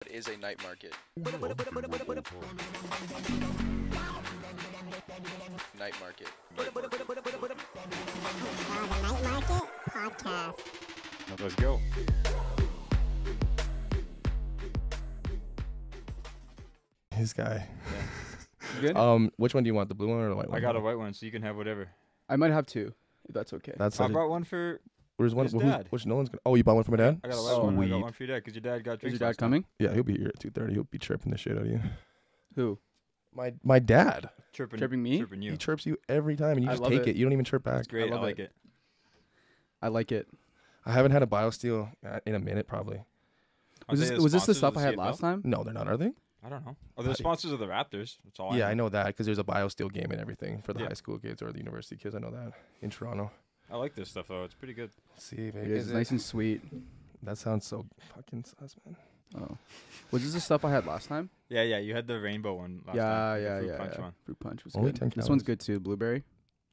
What is a night market? Night market. The Night Market Podcast. Let's go. His guy. You good? Which one do you want? The blue one or the white one? I got a white one, so you can have whatever. I might have two, if that's okay. That's I brought one for. Where's one? his dad. Which no one's gonna. Oh, you bought one for my dad? I got a white one. I Sweet. got one for your dad because your dad got Is drinks. your dad last night. coming? Yeah, he'll be here at 2:30. He'll be chirping the shit out of you. Who? My dad. Chirping me? Chirping you. He chirps you every time, and you I just love take it. it. You don't even chirp back. That's great. I love like it. it. I like it. I haven't had a BioSteel in a minute, probably. Aren't they the Was this the sponsors stuff of I had CFL? last time? No, they're not, are they? I don't know. Oh, they're the sponsors of the Raptors. That's all. Yeah, I know. know that because there's a BioSteel game and everything for the Yeah. high school kids or the university kids. I know that in Toronto. I like this stuff though. It's pretty good. See, baby. It is. It's nice and sweet. That sounds so fucking sus, man. Oh. Was this the stuff I had last time? Yeah. You had the rainbow one last Yeah, time. yeah, the fruit yeah. punch yeah. one. Fruit punch was Only good. 10 This one's calories. good too. Blueberry.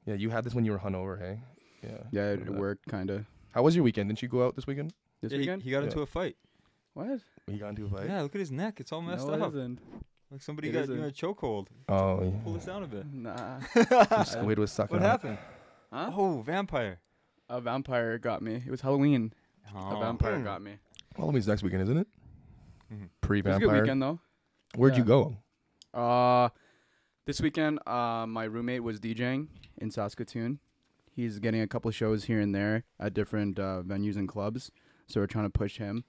Yeah, you had this when you were hungover, hey? Yeah. Yeah, it remember that. worked kind of. How was your weekend? Didn't you go out this weekend? This Yeah, weekend? he got Yeah. into a fight. What? He got into a fight? Yeah, look at his neck. It's all messed No, up. it isn't. Like somebody It got you in a isn't. chokehold. Oh, Pull yeah. this down a bit. Nah. The squid was sucking What on it. happened? Huh? Oh, vampire. A vampire got me. It was Halloween. A Oh. vampire got me. Halloween's next weekend, isn't it? Mhm. It was a Pre-vampire. good weekend though. Where'd you Yeah. go? This weekend, my roommate was DJing in Saskatoon. He's getting a couple shows here and there at different venues and clubs. So we're trying to push him.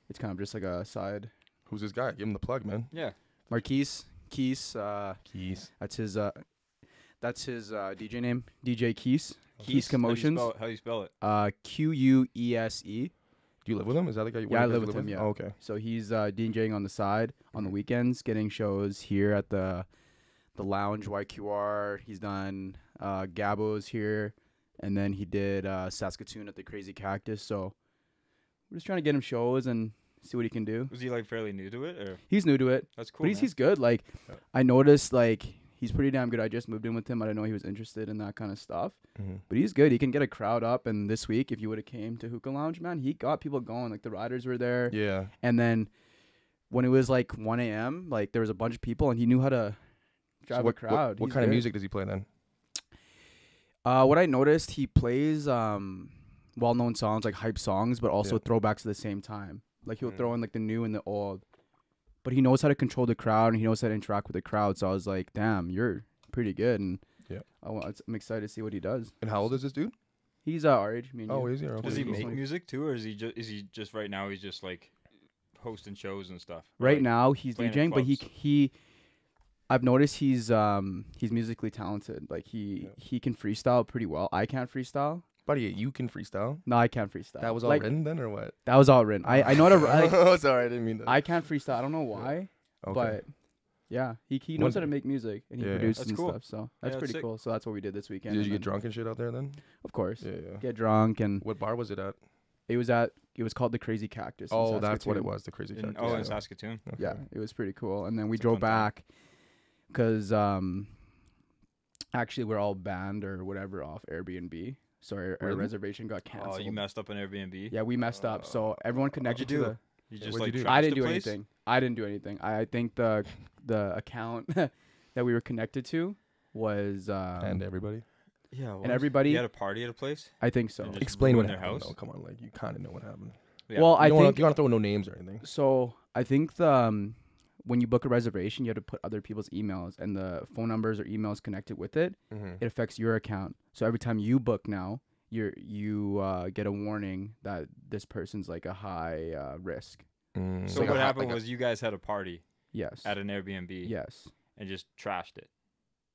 It's kind of just like a side. Who's this guy? Give him the plug, man. Yeah. Marquise, Keys. Keys. That's his DJ name. DJ Keys. Keys How Commotions. do you spell it? Queuse. Do you live with him? Is that the guy? Yeah, I you live guys with him. Yeah. Oh, okay. So he's DJing on the side on the weekends, getting shows here at the lounge YQR. He's done Gabo's here, and then he did Saskatoon at the Crazy Cactus. So we're just trying to get him shows and see what he can do. Was he like fairly new to it, or He's new to it, that's cool? but man. he's good. Like Yeah. I noticed, like he's pretty damn good. I just moved in with him. I didn't know he was interested in that kind of stuff. Mm-hmm. But he's good. He can get a crowd up. And this week, if you would have came to Hookah Lounge, man, he got people going. Like the riders were there. Yeah. And then when it was like 1 a.m., like there was a bunch of people, and he knew how to drive a crowd. What He's kind of good. music does he play then? What I noticed, he plays well-known songs, like hype songs, but also Yeah. throwbacks at the same time. Like he'll Mm. throw in like the new and the old. But he knows how to control the crowd, and he knows how to interact with the crowd. So I was like, damn, you're pretty good. And Yeah. I'm excited to see what he does. And how old is this dude? He's our age. Me and Oh, you. is he? Okay. Does he He's make like- music too, or is he just right now? He's just like hosting shows and stuff. Right Like, now he's playing at DJing, but clubs. he I've noticed he's musically talented. Like he can freestyle pretty well. I can't freestyle. Buddy, you can freestyle. No, I can't freestyle. That was all like, written then, or what? That was all written. I know how to like, Oh, sorry, I didn't mean that. I can't freestyle. I don't know why, Okay. but yeah, he knows how to make music and he Yeah, yeah. produces That's and cool. stuff. So that's that's pretty sick. cool. So that's what we did this weekend. Did and you get then- drunk and shit out there then? Of course. Yeah, yeah. Get drunk, and What bar was it at? it was called the Crazy Cactus. in Oh, that's what it Saskatoon. was. The crazy in, cactus. oh, yeah. in Saskatoon. Okay. Yeah, it was pretty cool. And then we It's a drove fun time. back because actually we're all banned or whatever off Airbnb. So our Really? reservation got Oh, canceled. you messed up an Airbnb. Yeah, we messed up. So everyone connected you to do? the. You just What'd like you do? trashed I didn't the do place? anything. I didn't do anything. I think the account that we were connected to was And everybody. Yeah, and everybody. You had a party at a place. I think so. And just Explain what ruined their happened. house? though. Come on, like you kind of know what happened. Yeah. Well, You I don't wanna- think you don't have to throw no names or anything. so. I think the when you book a reservation, you have to put other people's emails and the phone numbers or emails connected with it. Mm-hmm. It affects your account. So every time you book now, you get a warning that this person's like a high risk. So like what a- happened was you guys had a party Yes. at an Airbnb Yes. and just trashed it.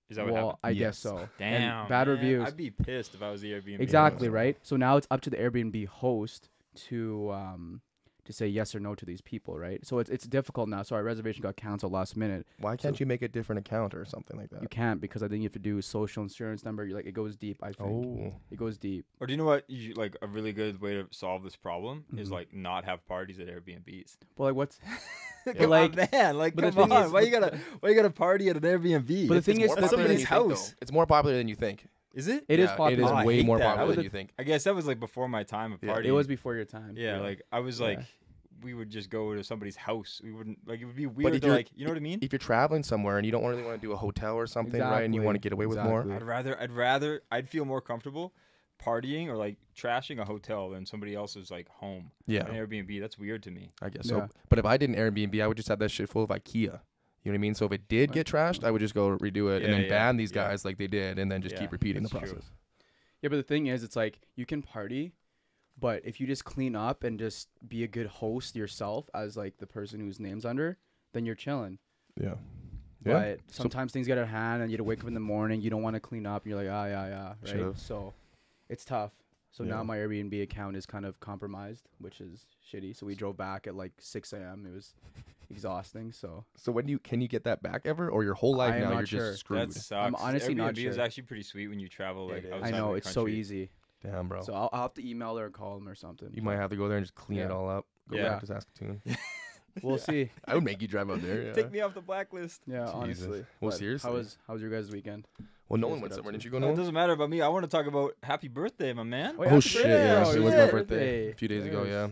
Is that what Well, happened? I guess Yes. so. Damn. And bad man. reviews. I'd be pissed if I was the Airbnb. Exactly, Yeah. right? So now it's up to the Airbnb host to say yes or no to these people, right? So it's difficult now. So our reservation got canceled last minute. Why can't you make a different account or something like that? You can't because I think you have to do social insurance number. You're like it goes deep. I think Oh, it goes deep. Or do you know what? You, like a really good way to solve this problem is Mhm. like not have parties at Airbnbs. But like what's Come like- on, man, like but the come thing on. is- Why you gotta party at an Airbnb? But the It's thing is, more the popular thing than is- somebody's house. it's more popular than you think. Is it? it is Yeah, popular. It is Oh, I way hate more that. popular That was than a- you think. I guess that was like before my time of Yeah. partying. It was before your time. Yeah, like I was Yeah. like we would just go to somebody's house. We wouldn't like it would be weird if to you're- like, you know what I mean? If you're traveling somewhere and you don't really want to do a hotel or something, right, and you want to get away with more, I'd feel more comfortable partying or like trashing a hotel than somebody else's like home. yeah, An Airbnb, that's weird to me. I guess Yeah. so. But if I did an Airbnb, I would just have that shit full of IKEA. You know what I mean? So if it did get trashed, I would just go redo it and Yeah, then yeah, ban these yeah. guys like they did, and then just Yeah, keep repeating the that's true. process. Yeah, but the thing is, it's like you can party, but if you just clean up and just be a good host yourself as like the person whose name's under, then you're chilling. Yeah. But sometimes things get out of hand, and you have to wake up in the morning. You don't want to clean up. And you're like, yeah, right. Should've. So it's tough. So Yeah. now my Airbnb account is kind of compromised, which is shitty. So we drove back at like 6 a.m. It was exhausting. So So can you get that back ever, or your whole life I am now not you're sure. just screwed? That sucks. I'm honestly not Airbnb is sure. actually pretty sweet when you travel like It is. outside I know of the it's so country. easy. Damn, bro. So I'll have to email her or call him or something. You might have to go there and just clean it Yeah. all up. Go Yeah. back to Saskatoon. We'll see. I would make you drive out there. Yeah. Take me off the blacklist. Yeah, Jesus. honestly. Well, But seriously. How was your guys' weekend? Well, you Nolan guys went get up somewhere. to? Didn't you go, It Nolan? doesn't matter about me. I want to talk about happy birthday, my man. yeah, Oh happy shit! birthday. Yeah, Oh, it was yeah. my birthday a few days ago. Nice. Yeah,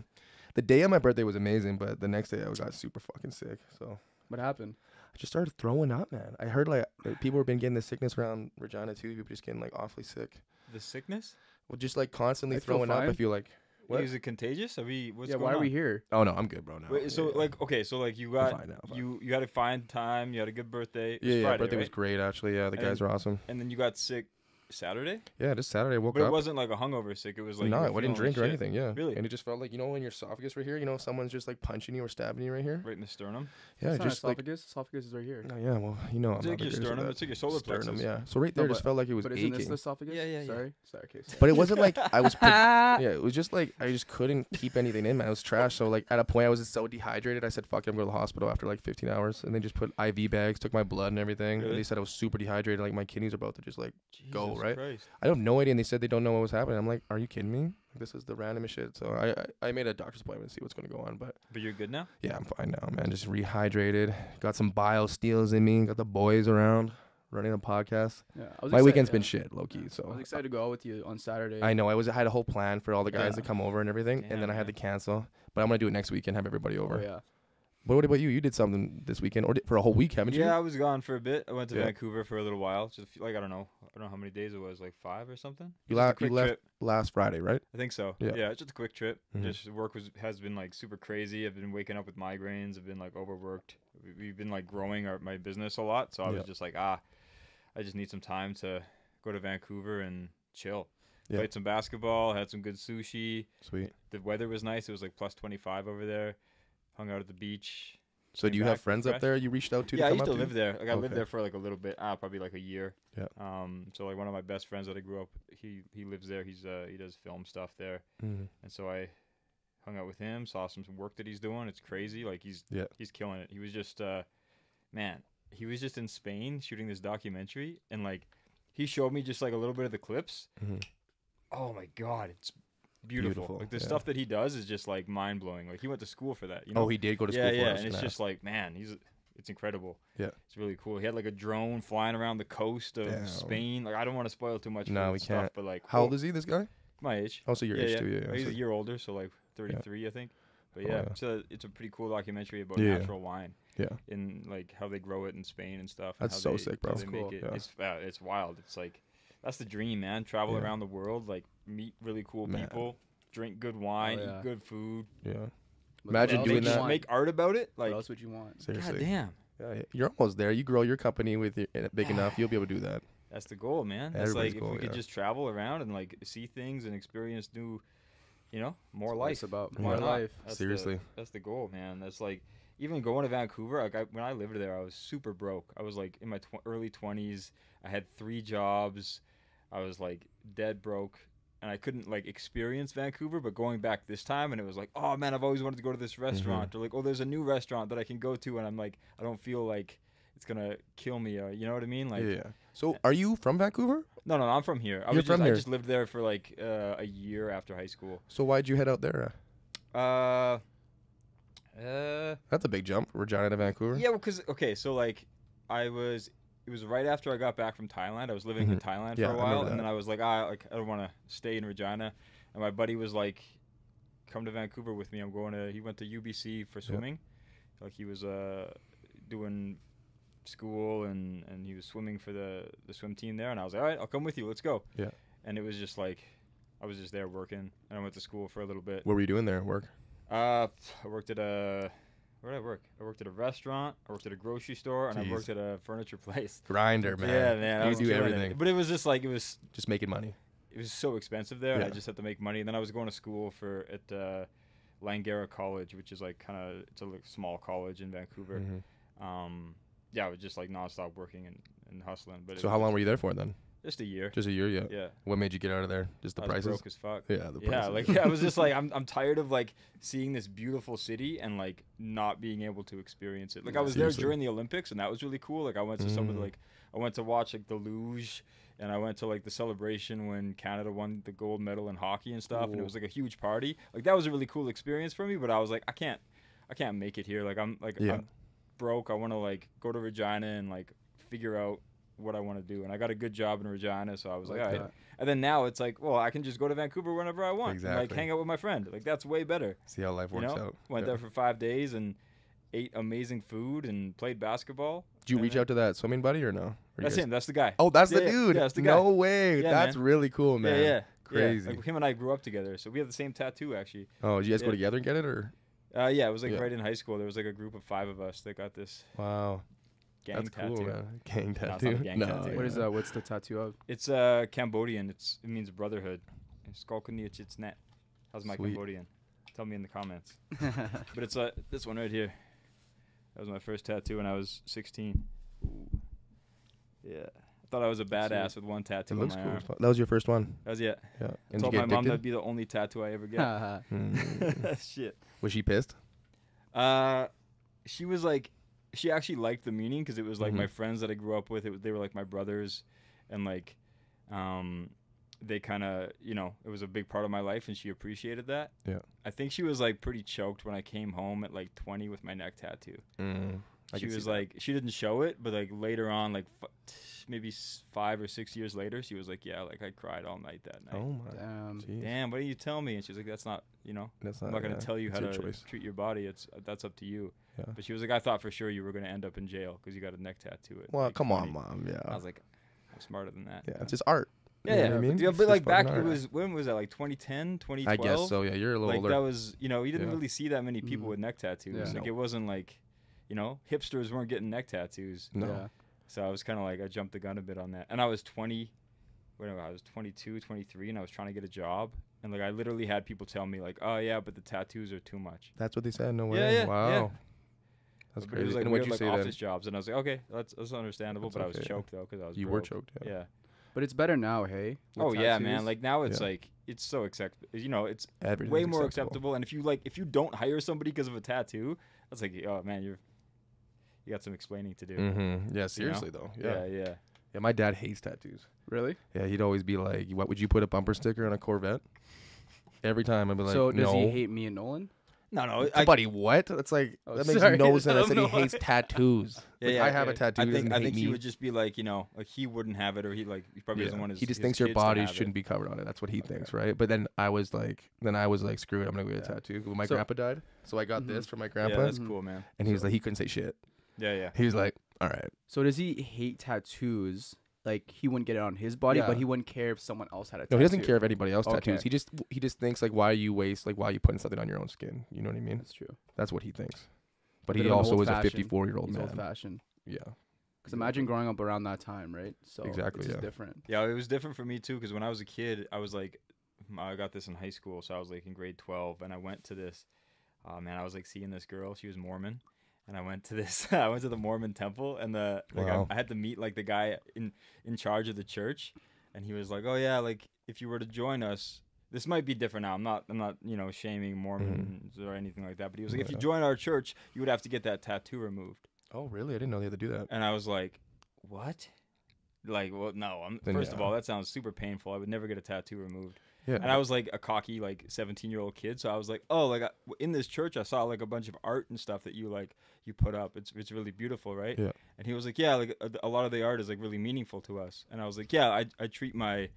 the day of my birthday was amazing, but the next day I got super fucking sick. So What happened? I just started throwing up, man. I heard like people have been getting the sickness around Regina too. People just getting like awfully sick. The sickness? Well, just like constantly I feel throwing up. I fine. feel like what? Is it contagious? What's yeah, going why are on? we here? Oh no, I'm good, bro. Now. Wait, so Yeah, like okay, so like you I'm got fine now. I'm fine. you had to find time. You had a good birthday. It was Yeah, Friday, birthday was right? great actually. Yeah, the guys And- were awesome. And then you got sick Saturday, Yeah, just Saturday I woke but it up. wasn't like a hungover sick. It was like No, you I were didn't feeling drink or shit. anything. Yeah, Really? And it just felt like in your esophagus right here. Someone's just like punching you or stabbing you right here. Right in the sternum. Yeah, It's not just like. esophagus. Esophagus is right here. Oh, yeah, well, I'm It's not like the your greatest at sternum. that. It's like your solar Sternum, plexus. yeah. So right No, there, just felt like it was But isn't this aching. the esophagus? Yeah, yeah, yeah. Sorry. Okay. But it wasn't like I was. Yeah, it was just like I just couldn't keep anything in, man. It was trash. So like at a point I was just so dehydrated. I said, "Fuck it, I'm going to the hospital after like 15 hours." And they just put IV bags, took my blood and everything. Really? And they said I was super dehydrated. Like my kidneys are about to just like go, Jesus right? Christ. I have no idea. And they said they don't know what was happening. I'm like, "Are you kidding me? Like, this is the randomest shit." So I made a doctor's appointment to see what's going to go on. But But you're good now. yeah, I'm fine now, man. Just rehydrated. Got some bio steals in me. Got the boys around running a podcast. Yeah, My weekend's been shit, low key. I So was excited to go out with you on Saturday. I know I had a whole plan for all the guys Yeah. to come over and everything, and then Damn, I had to man. cancel. But I'm gonna do it next week and have everybody over. Oh yeah. But what about you? You did something this weekend, or for a whole week, haven't you? Yeah, I was gone for a bit. I went to Yeah. Vancouver for a little while. Just like I don't know how many days it was, like 5 or something. You Just a left. quick You left trip. last Friday, right? I think so. Yeah. Yeah, just a quick trip. Mhm. Just work has been like super crazy. I've been waking up with migraines. I've been like overworked. We've been like growing my business a lot. So I was Yeah. just like, I just need some time to go to Vancouver and chill. Yeah. Played some basketball, had some good sushi. Sweet. The weather was nice. It was like plus 25 over there. Hung out at the beach. So Came do you have back friends up refreshed. there you reached out to? Yeah, I come used up to live there. Like I lived Okay. there for like a little bit, probably like a year. Yeah. So like one of my best friends that I grew up, he lives there. He does film stuff there, Mhm. and so I hung out with him, saw some work that he's doing. It's crazy. Like he's killing it. He was just he was just in Spain shooting this documentary, and like he showed me just like a little bit of the clips. Mhm. Oh my god, it's beautiful. Like the yeah. stuff that he does is just like mind blowing. Like he went to school for that. You know? Oh, he did go to school yeah, for yeah, us. and it's just like, man, it's incredible. Yeah. It's really cool. He had like a drone flying around the coast of Damn. Spain. Like I don't want to spoil too much. No, for we stuff, can't. But like, How old is he? This guy? my age? Oh, so your age too. Yeah. He's so- a year older, so like 33, I think. But Oh, yeah, yeah. it's a pretty cool documentary about Yeah. natural wine. Yeah. In like how they grow it in Spain and stuff. And That's how so they- sick, bro. how they That's make cool. it. Yeah. It's wild. It's like that's the dream, man. Travel Yeah. around the world, like meet really cool Man. people, drink good wine, yeah. eat good food. Yeah. What Imagine else doing would you that. want? Make art about it. What Like, else would you want? Seriously. god damn. Yeah, you're almost there. You grow your company with big enough, you'll be able to do that. That's the goal, man. That's Everybody's like goal, if we could yeah. just travel around and like see things and experience new, more That's what life. it's about. Yeah. Why More not? life. That's Seriously. that's the goal, man. That's like even going to Vancouver. Like when I lived there, I was super broke. I was like in my early 20s. I had 3 jobs. I was like dead broke, and I couldn't like experience Vancouver. But going back this time, and it was like, oh man, I've always wanted to go to this restaurant, or like, oh, there's a new restaurant that I can go to, and I'm like, I don't feel like it's gonna kill me, or you know what I mean? Like, Yeah. So, are you from Vancouver? no, I'm from here. You're from I here. just lived there for like a year after high school. So why'd you head out there? That's a big jump, Regina to Vancouver. Yeah, because so like it was right after I got back from Thailand. I was living in Thailand Yeah, for a I remember while, that. and then I was like, I don't want to stay in Regina. And my buddy was like, come to Vancouver with me. He went to UBC for swimming. Like he was doing school and he was swimming for the swim team there. And I was like, all right, I'll come with you. Let's go. Yeah. And it was just like, I was just there working, and I went to school for a little bit. What were you doing there at work? I worked at where did I work? I worked at a restaurant, I worked at a grocery store, and I worked at a furniture place. Grinder, man. Yeah, man. I You was do killing everything. But it was just like, Just making money. it was so expensive there, and I Yeah. just had to make money. And then I was going to school at Langara College, which is like it's a small college in Vancouver. Mm-hmm. Yeah, I was just like nonstop working and hustling. But So how long were you there for then? Just a year. Just a year, yeah. Yeah. What made you get out of there? Just the I was prices? broke as fuck. Yeah, the Yeah, prices. like I was just like I'm tired of like seeing this beautiful city and like not being able to experience it. Like I was Seriously. there during the Olympics and that was really cool. Like I went to some of the, like I went to watch like the luge and I went to like the celebration when Canada won the gold medal in hockey and stuff and it was like a huge party. Like that was a really cool experience for me, but I was like I can't make it here. Like I'm broke. I want to like go to Regina and like figure out what I want to do. And I got a good job in Regina, so I was like, all right. And then now it's like, well, I can just go to Vancouver whenever I want. Exactly. And, like hang out with my friend. Like that's way better. See how life works out. Went there for 5 days and ate amazing food and played basketball. Did you reach out to that swimming buddy or no? Or you That's guys- him. That's the guy. Oh, that's the Yeah, dude. Yeah, that's the guy. No way. Yeah, That's man. really cool, man. Yeah. Crazy. Like him and I grew up together, so we have the same tattoo actually. Oh, did you guys go Yeah. together and get it or? Yeah, it was like Yeah. right in high school. There was like a group of 5 of us that got this Wow. gang That's tattoo. cool, man. Gang No, it's not tattoo. a gang tattoo. What is what's the tattoo of? It's Cambodian. It means brotherhood. Skalkaniachitsnet. How's my Sweet. Cambodian? Tell me in the comments. But it's this one right here. That was my first tattoo when I was 16. Ooh. Yeah. I thought I was a badass with one tattoo It on looks my cool. arm. as fuck. That was your first one. That was it. Yeah. I And told did my you get mom addicted? that'd be the only tattoo I ever get. Mm. Shit. Was she pissed? She was like, she actually liked the meaning because it was like Mhm. my friends that I grew up with. They were like my brothers, and like, they kind of, it was a big part of my life, and she appreciated that. Yeah. I think she was like pretty choked when I came home at like 20 with my neck tattoo. She was like, she didn't show it, but like later on, like maybe 5 or 6 years later, she was like, yeah, like I cried all night that night. Oh my. Damn. Jeez. Damn, why didn't you tell me? And she was like, that's not, That's I'm not gonna tell you it's how your to choice. treat your body. That's up to you. Yeah. But she was like, I thought for sure you were gonna end up in jail because you got a neck tattoo. At Well, like come 20. on, mom. Yeah. I was like, I'm smarter than that. Yeah, it's just art. Yeah, You know yeah. what I mean? Yeah, It's but just like back, fucking it art. was, when was that? Like 2010, 2012? I guess so. Yeah, you're a little Like older. that was, you didn't Yeah. really see that many people Mhm. with neck tattoos. Yeah. Like No. it wasn't like, hipsters weren't getting neck tattoos. No. Yeah. So I was kind of like, I jumped the gun a bit on that. And I was 20, whatever, I was 22, 23, and I was trying to get a job. And like I literally had people tell me like, oh yeah, but the tattoos are too much. That's what they said. No Yeah, way. yeah, Wow. yeah. That's But it crazy. was like and weird, what'd you like say then? office jobs, and I was like, okay, that's understandable. That's But I was okay. choked though because I was. You were broke. choked. Yeah. Yeah. But it's better now, hey? with Oh yeah, man. tattoos? Like now it's Yeah. like it's so acceptable. It's Everything's way more acceptable. And if you don't hire somebody because of a tattoo, that's like, oh man, you got some explaining to do. Mm-hmm. Yeah. Seriously though. Yeah. Yeah. Yeah. My dad hates tattoos. Really? Yeah. He'd always be like, "What would you put a bumper sticker on a Corvette?" Every time I'd be like, So does "No." he hate me and Nolan? No, Buddy, what? That's like Oh, that makes sorry. no sense. I I said don't he know. hates tattoos. Like, I have a tattoo. I he think doesn't hate he me. would just be like, like he wouldn't have it, or he probably doesn't want his. He just his thinks your kids to body have shouldn't it. be covered on it. That's what he thinks, right? But then I was like, screw it, I'm gonna get a tattoo. Well, my So- grandpa died, so I got Mhm. this for my Yeah, grandpa, that's Mhm. cool, man. and he was like, he couldn't say shit. Yeah. He was like, all right, So does he hate tattoos? Like he wouldn't get it on his body, Yeah. but he wouldn't care if someone else had a no, tattoo. he doesn't care if anybody else Okay. tattoos. He just thinks like, why are you putting something on your own skin? You know what I mean? That's true. That's what he thinks. But Bit he of an also is a old-fashioned- 54-year-old He's man. old fashioned. Yeah, Because imagine growing up around that time, right? So Exactly, it's just yeah. different. Yeah, it was different for me too, because when I was a kid, I was like, I got this in high school, so I was like in grade 12, and I went to this. Oh man, I was like seeing this girl. She was Mormon, and I went to this. I went to the Mormon temple, and Wow. I had to meet like the guy in charge of the church, and he was like, oh yeah, like if you were to join us. This might be different now. I'm not shaming Mormons or anything like that. But he was like, if you Yeah. join our church, you would have to get that tattoo removed. Oh, really? I didn't know they had to do that. And I was like, what? Like, well, no. Then First of yeah. all, that sounds super painful. I would never get a tattoo removed. Yeah. And I was like a cocky, like 17-year-old kid. So I was like, oh, like in this church, I saw like a bunch of art and stuff that you put up. It's really beautiful, right? Yeah. And he was like, yeah, like a lot of the art is like really meaningful to us. And I was like, yeah, I treat my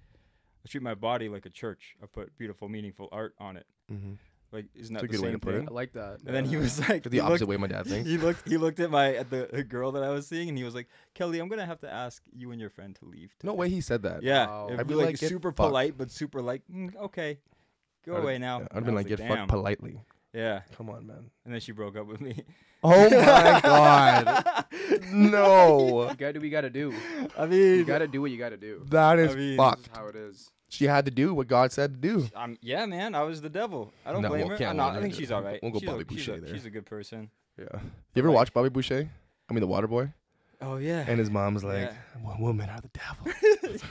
body like a church. I put beautiful, meaningful art on it. Mm-hmm. Like, isn't That's that a the good way same to put it. thing? I like that. And then he was like, The opposite way my dad thinks. He looked at the girl that I was seeing, and he was like, Kelly, I'm gonna have to ask you and your friend to leave. No way he said that. Yeah, Wow. it'd I'd be be like like, get super fucked. polite, but super like, okay, go away now. I'd have And been I like, was get damn. fucked politely. Yeah, Come on, man. and then she broke up with me. Oh my god. No. You gotta do what you gotta do. I mean, You gotta do what you gotta do. That is I mean, This fucked. is how it is. She had to do what God said to do. yeah, man, I was the devil. I don't No, blame well, her. can't No, hold I her think to she's it. all right. We'll go she's Bobby a, she's, Boucher a, there. she's a good person. Yeah. You ever Like- watch Bobby Boucher? I mean, the Water Boy? Oh yeah. And his mom's like, Yeah. women are the devil. Is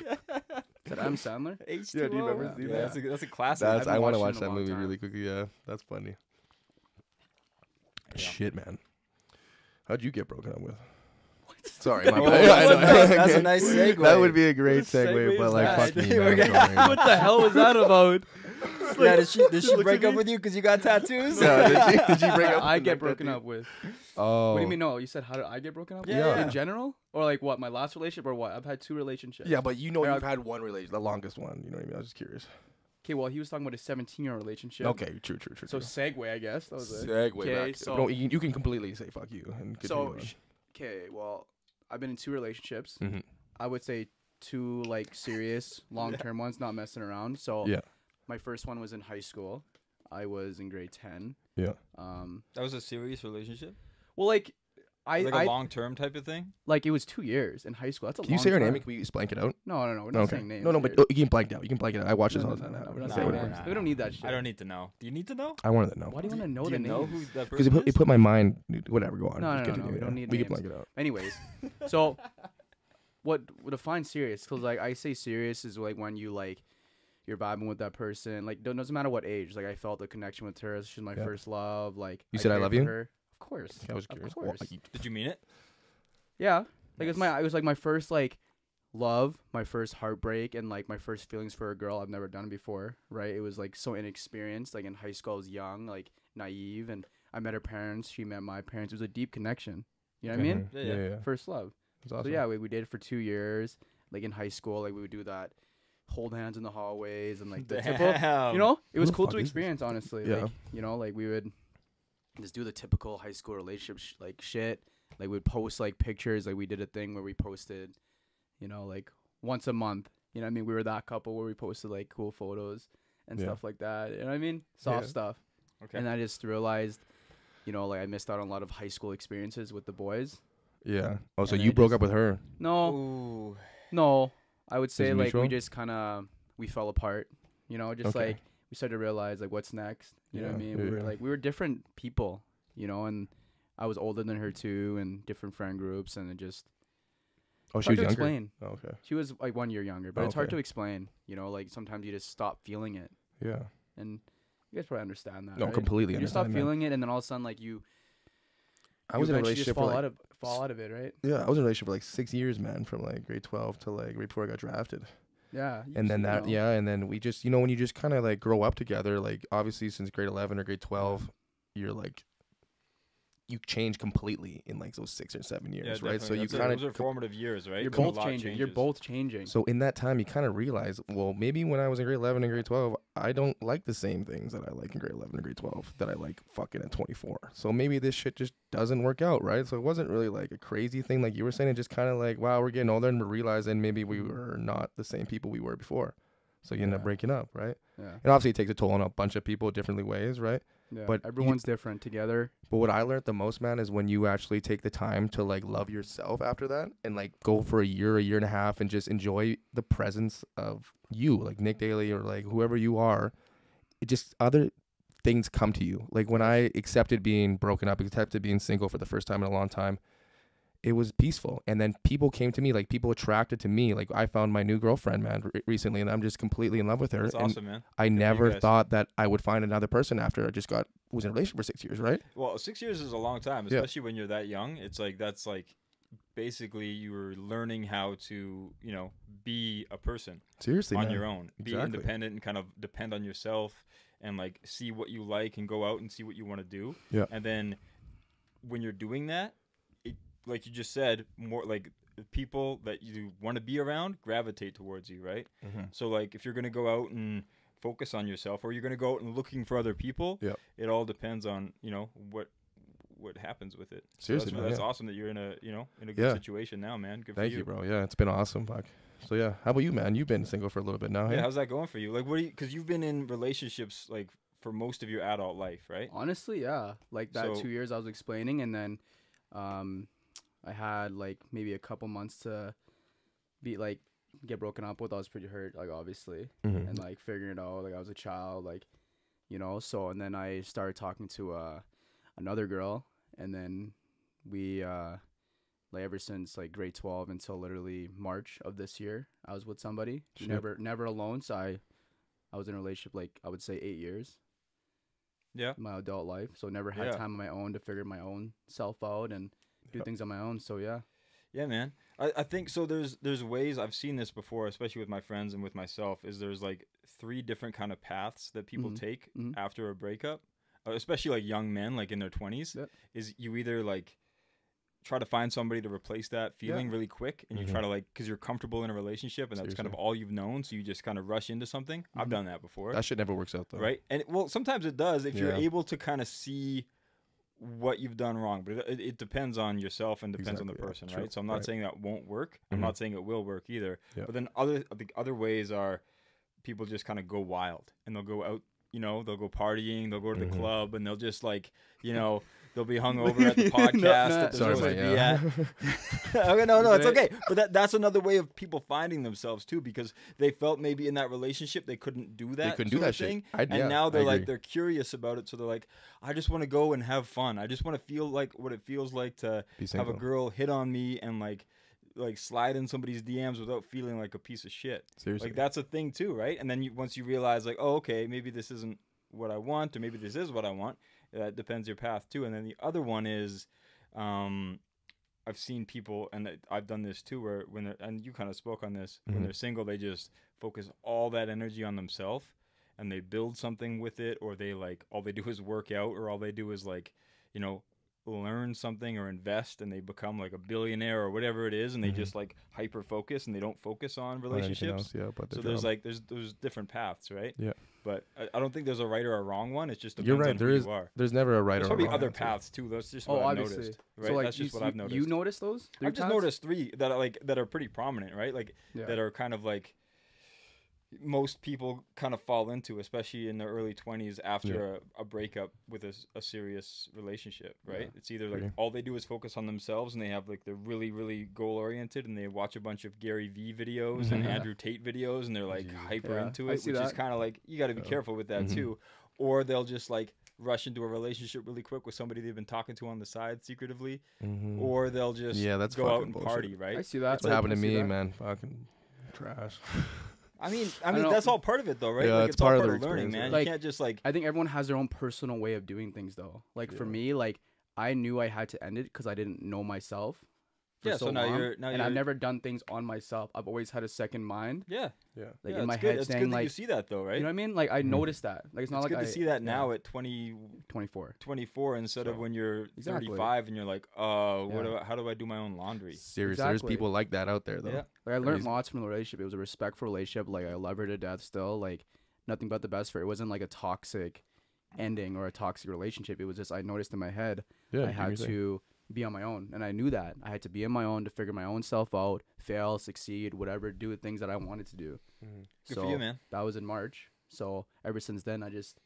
that Adam Sandler? H2O. Yeah, do you remember seeing that? That's a classic. That's, I haven't want to watched watch it in that a long movie time. really quickly. Yeah, that's funny. Yeah. Shit, man. How'd you get broken up with? Sorry, my Oh, bad. I know. that's a nice segue. That would be a great What segue segue, but is like, that? fuck me. We're man, gonna- sorry. What the hell was that about? Yeah, did she break up with you because you got tattoos? No, did she break up? I with get that broken dude? up with. Oh. What do you mean? No, you said how did I get broken up with? Yeah. In general, or like what? My last relationship, or what? I've had 2 relationships. Yeah, but you know Yeah, you've had one relation, the longest one. You know what I mean? I was just curious. Okay, well, he was talking about a 17-year relationship. Okay, true. So segue, I guess. That was it. segue Okay, back. so- No, you can completely say fuck you and So, continue okay, well, I've been in 2 relationships. on. I would say 2 like serious, long-term ones, not messing around. So, Yeah. my first one was in high school. I was in grade 10. Yeah. That was a serious relationship? Well, like Like a I long-term type of thing? like it was 2 years in high school. That's a Can you long say her time. name? Can we just blank it out? No, we're not saying names. No, but here. you can blank it out. You can blank it out. I watch this No, all the no, time. no, we're not No, saying no, names. no. We don't need that shit. I don't need to know. Do you need to know? I wanted to know. Why do you want to know Do the you know names? who that Because person it put my mind. Whatever, go on. No, Just no, continue, we don't need We can names. blank it out. Anyways, so what defines serious? Because like I say serious is like when you like you're vibing with that person. Like doesn't matter what age. Like I felt a connection with her. She's my Yeah. first love. Like You said I cared love for you? her. Of course. I was Of curious. course. Did you mean it? Yeah. Like Nice. it was like my first like love, my first heartbreak, and like my first feelings for a girl I've never done before. Right? It was like so inexperienced. Like in high school, I was young, like naive, and I met her parents. She met my parents. It was a deep connection. You know what I mean? Yeah, yeah. First love. That's awesome. So yeah, we dated for 2 years. Like in high school, like we would do that, hold hands in the hallways and like the typical. Damn. You know, it was Who the cool fuck to is this? experience. Honestly, Yeah. like you know, like we would just do the typical high school relationship like shit. Like we'd post like pictures. Like we did a thing where we posted, you know, like once a month. You know what I mean? We were that couple where we posted like cool photos and Yeah. stuff like that. You know what I mean? Soft Yeah. stuff. Okay. And I just realized, you know, like I missed out on a lot of high school experiences with the boys. Yeah. Oh, so And you I broke just- up with her? No, Ooh. no. I would say like mutual? we just kind of we fell apart. You know, just Okay. like we started to realize like what's next. You know what I Yeah, mean? yeah, yeah. We were different people. You know, and I was older than her too, and different friend groups, and it just Oh, she hard was to younger. explain. Oh, okay. She was like 1 year younger, but Oh, it's hard okay. to explain. You know, like sometimes you just stop feeling it, Yeah. and you guys probably understand that. No, right? completely You just stop understand, man. feeling it, and then all of a sudden, like you I was in a eventually just relationship for like fall out of it, right? yeah, I was in a relationship for like 6 years, man, from like grade 12 to like right before I got drafted. Yeah. And then you that know. yeah, and then we just when you just kind of like grow up together, like obviously since grade 11 or grade 12, you're like you change completely in like those 6 or 7 years, right? So you kind those are of formative years, right? You're A both lot changing. You're changes. both changing. so in that time you kind of realize, well, maybe when I was in grade 11 and grade 12, I don't like the same things that I like in grade 11 and grade 12 that I like fucking at 24. So maybe this shit just doesn't work out, right? So it wasn't really like a crazy thing like you were saying. It just kind of like, wow, we're getting older and we're realizing maybe we were not the same people we were before. So you end up Yeah. breaking up, right? Yeah. And obviously it takes a toll on a bunch of people differently ways, right? Yeah. but you- everyone's different together. But what I learned the most, man, is when you actually take the time to like love yourself after that and like go for a year and a half and just enjoy the presence of you, like Nick Daly or like whoever you are. It just other things come to you. Like when I accepted being broken up, accepted being single for the first time in a long time, it was peaceful. And then people came to me, like people attracted to me. Like I found my new girlfriend, man, recently, and I'm just completely in love with her. That's and awesome, man. I for you never guys. thought that I would find another person after I just was in a relationship for 6 years, right? Well, 6 years is a long time, Yeah. especially when you're that young. It's like that's like basically you were learning how to, be a person Seriously, on man. your own, be Exactly. independent and kind of depend on yourself and like see what you like and go out and see what you want to do. Yeah. And then when you're doing that, like you just said, more like the people that you want to be around gravitate towards you, right? Mhm. So like if you're gonna go out and focus on yourself, or you're going to go out and looking for other people. Yep. It all depends on, what happens with it. Seriously, so man, that's yeah. awesome that you're in a good Yeah. situation now, man. Good Thank for you, bro. Yeah, it's been awesome. Fuck. So yeah, how about you, man? You've been single for a little bit now. Yeah, Hey? how's that going for you? Like, because you've been in relationships like for most of your adult life, right? Honestly, yeah. Like that So- 2 years I was explaining, and then I had like maybe a couple months to get broken up with. I was pretty hurt, like obviously, Mhm. and like figuring it out. Like I was a child, like So and then I started talking to another girl, and then we like ever since like grade 12 until literally March of this year, I was with somebody. Shit. Never alone. So I was in a relationship like I would say 8 years. Yeah. In my adult life, so never had Yeah. time on my own to figure my own self out and do Yep. things on my own. So yeah. Yeah, man. I think so. There's ways. I've seen this before, especially with my friends and with myself. Is there's like 3 different kind of paths that people Mhm. take Mhm. after a breakup, especially like young men, like in their 20s. Yep. Is you either like try to find somebody to replace that feeling really quick, and you try to because you're comfortable in a relationship, and that's kind of Seriously. all you've known, so you just kind of rush into something. I've Mhm. done that before. That shit never works out though. Right? And well, sometimes it does if you're Yeah. able to kind of see what you've done wrong, but it depends on yourself and depends on the Exactly, yeah. person, True. right? So I'm not Right. saying that won't work. I'm Mhm. not saying it will work either. Yeah. But then the other ways are people just kind of go wild, and they'll go out, they'll go partying, they'll go to the Mhm. club, and they'll just they'll be hungover at the podcast that they're Sorry, supposed to man. be Yeah. at. Okay, no, it's Right. okay. But that's another way of people finding themselves too, because they felt maybe in that relationship they couldn't do that. couldn't do sort that of shit. thing. Yeah, And now they're I like agree. they're curious about it, so they're like, I just want to go and have fun. I just want to feel like what it feels like to Be have single. a girl hit on me and like slide in somebody's DMs without feeling like a piece of shit. Seriously. Like that's a thing too, right? And then once you realize like, oh, okay, maybe this isn't what I want, or maybe this is what I want. That depends your path too. And then the other one is, I've seen people, and I've done this too, where when and you kind of spoke on this, when Mhm. they're single, they just focus all that energy on themselves, and they build something with it, or they all they do is work out, or all they do is learn something or invest, and they become like a billionaire or whatever it is, and they Mhm. just hyper focus, and they don't focus on On anything relationships. else, yeah, but So there's there's different paths, right? Yeah. But I don't think there's a right or a wrong one. It just depends You're right. on There who is. you are. There's never a right There's or a probably wrong other answer. paths too. That's just Oh, what I've obviously. noticed. Right? So like That's just what I've noticed. You noticed those? I've just noticed 3 that are that are pretty prominent, right? Yeah. That are kind of most people kind of fall into, especially in their early 20s after a breakup with a serious relationship, right? Yeah. It's either Agree. all they do is focus on themselves, and they have they're really, really goal oriented, and they watch a bunch of Gary V videos and Mhm. Andrew Tate videos, and they're hyper Yeah, into I it, see which is that. kind of you got to be Yeah. careful with that Mhm. too. Or they'll just rush into a relationship really quick with somebody they've been talking to on the side secretively, Mhm. or they'll just Yeah, that's go out fucking and bullshit. party, right? I see that. That's what happened to I see me, that. man. Fucking trash. I mean, know. that's all part of it, though, right? Yeah, Like, it's it's all part part of of the learning, experience, man. yeah. You can't just I think everyone has their own personal way of doing things, though. Like for Yeah. me, I knew I had to end it because I didn't know myself. For Yeah, so now long, you're- and I've never done things on myself. I've always had a second mind, yeah, Yeah. like yeah, in my it's good. head, It's saying good that you like, see that, though, right? you know what I mean? Like I Mhm. noticed that. Like it's not It's like good to see that now at 24. 24 instead of So- when you're Exactly. 35 and you're like, oh, Yeah. how do I do my own laundry? Serious. There's Exactly. people like that out there, though. Yeah. Like I learned Crazy. lots from the relationship. It was a respectful relationship. Like I love her to death still. Like nothing but the best for her. It wasn't like a toxic ending or a toxic relationship. It was just I noticed in my head Yeah. I give me had a thing. to be on my own, and I knew that I had to be on my own to figure my own self out, fail, succeed, whatever, do the things that I wanted to do. Mhm. Good so for you, man. that was in March. So ever since then, I just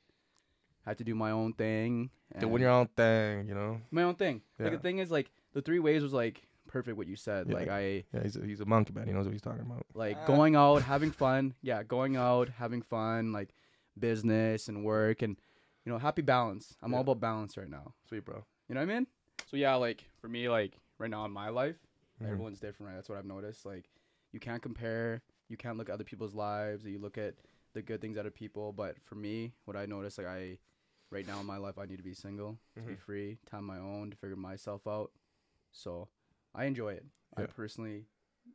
had to do my own thing. Doing and your own thing, you know. my own thing. Like Yeah. the thing is, like the 3 ways was like perfect. What you said, Yeah. like Yeah, he's a monk, man. He knows what he's talking about. like going out, having fun. Yeah, going out, having fun, like business and work, and happy balance. I'm all Yeah. about balance right now. Sweet, bro. You know what I mean? So yeah, like for me, like right now in my life, Mhm. everyone's different, right? That's what I've noticed. Like you can't compare, you can't look at other people's lives, you look at the good things out of people. But for me, what I noticed, like right now in my life, I need to be single, to be Mhm. free, time my own, to figure myself out. So I enjoy it. I Yeah. personally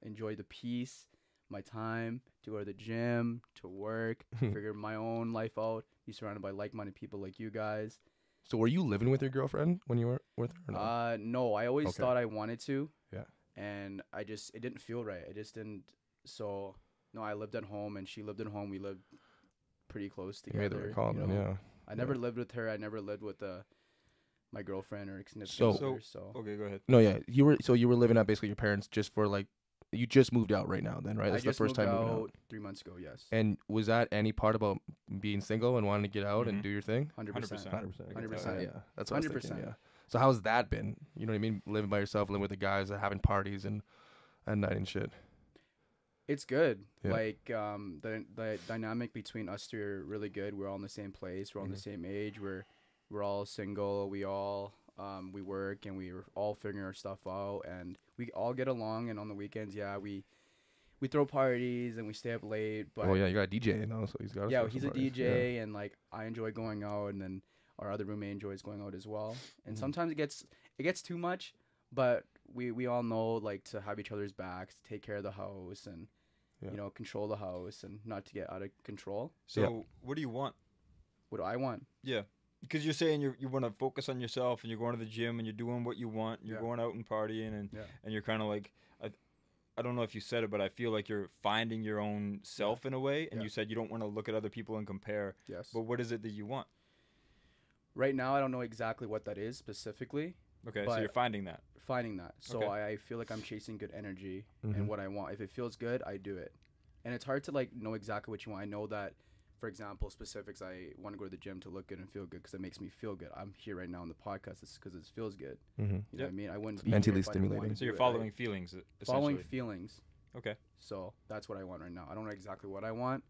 enjoy the peace, my time to go to the gym, to work, figure my own life out, be surrounded by like-minded people like you guys. So, were you living with your girlfriend when you were with her? Or no? No, I always Okay. thought I wanted to. Yeah. And it didn't feel right. I just didn't. So, no, I lived at home and she lived at home. We lived pretty close You together. made the right call, man. Yeah. I never lived with her. I never lived with my girlfriend or significant So- other. So Okay, go ahead. No, yeah. You were living at basically your parents just for like, you just moved out right now then, right? I That's the just first moved time moving out. out 3 months ago. Yes, And was that any part about being single and wanting to get out and Mhm. do your thing? 100%. 100%. 100%. Yeah, that's what I was 100%. thinking. Yeah. So how's that been? You know what I mean? Living by yourself, living with the guys, having parties and at night and shit. It's good. Yeah. Like the dynamic between us two are really good. We're all in the same place. We're all in the same age. We're all single. We all we work and we're all figuring our stuff out and we all get along. And on the weekends, yeah, we throw parties and we stay up late. But Oh yeah, you got a DJ, you know, so he's got. yeah, he's a DJ and like I enjoy going out and then our other roommate enjoys going out as well. And sometimes it gets too much, but we all know like to have each other's backs, to take care of the house and control the house and not to get out of control. So, what do you want? What do I want? Yeah. Because you're saying you want to focus on yourself and you're going to the gym and you're doing what you want. You're going out and partying and you're kind of like, I don't know if you said it, but I feel like you're finding your own self in a way. And you said you don't want to look at other people and compare. Yes. But what is it that you want? Right now, I don't know exactly what that is specifically. Okay, so But- you're finding that. So Okay. I feel like I'm chasing good energy and what I want. If it feels good, I do it. And it's hard to like know exactly what you want. I know that, for example, specifics, I want to go to the gym to look good and feel good because it makes me feel good. I'm here right now on the podcast because it feels good. Mm-hmm. You know what I mean? I wouldn't be mentally here if I didn't want stimulating. to So you're do it, following right? feelings, Following essentially. feelings. Okay. So that's what I want right now. I don't know exactly what I want.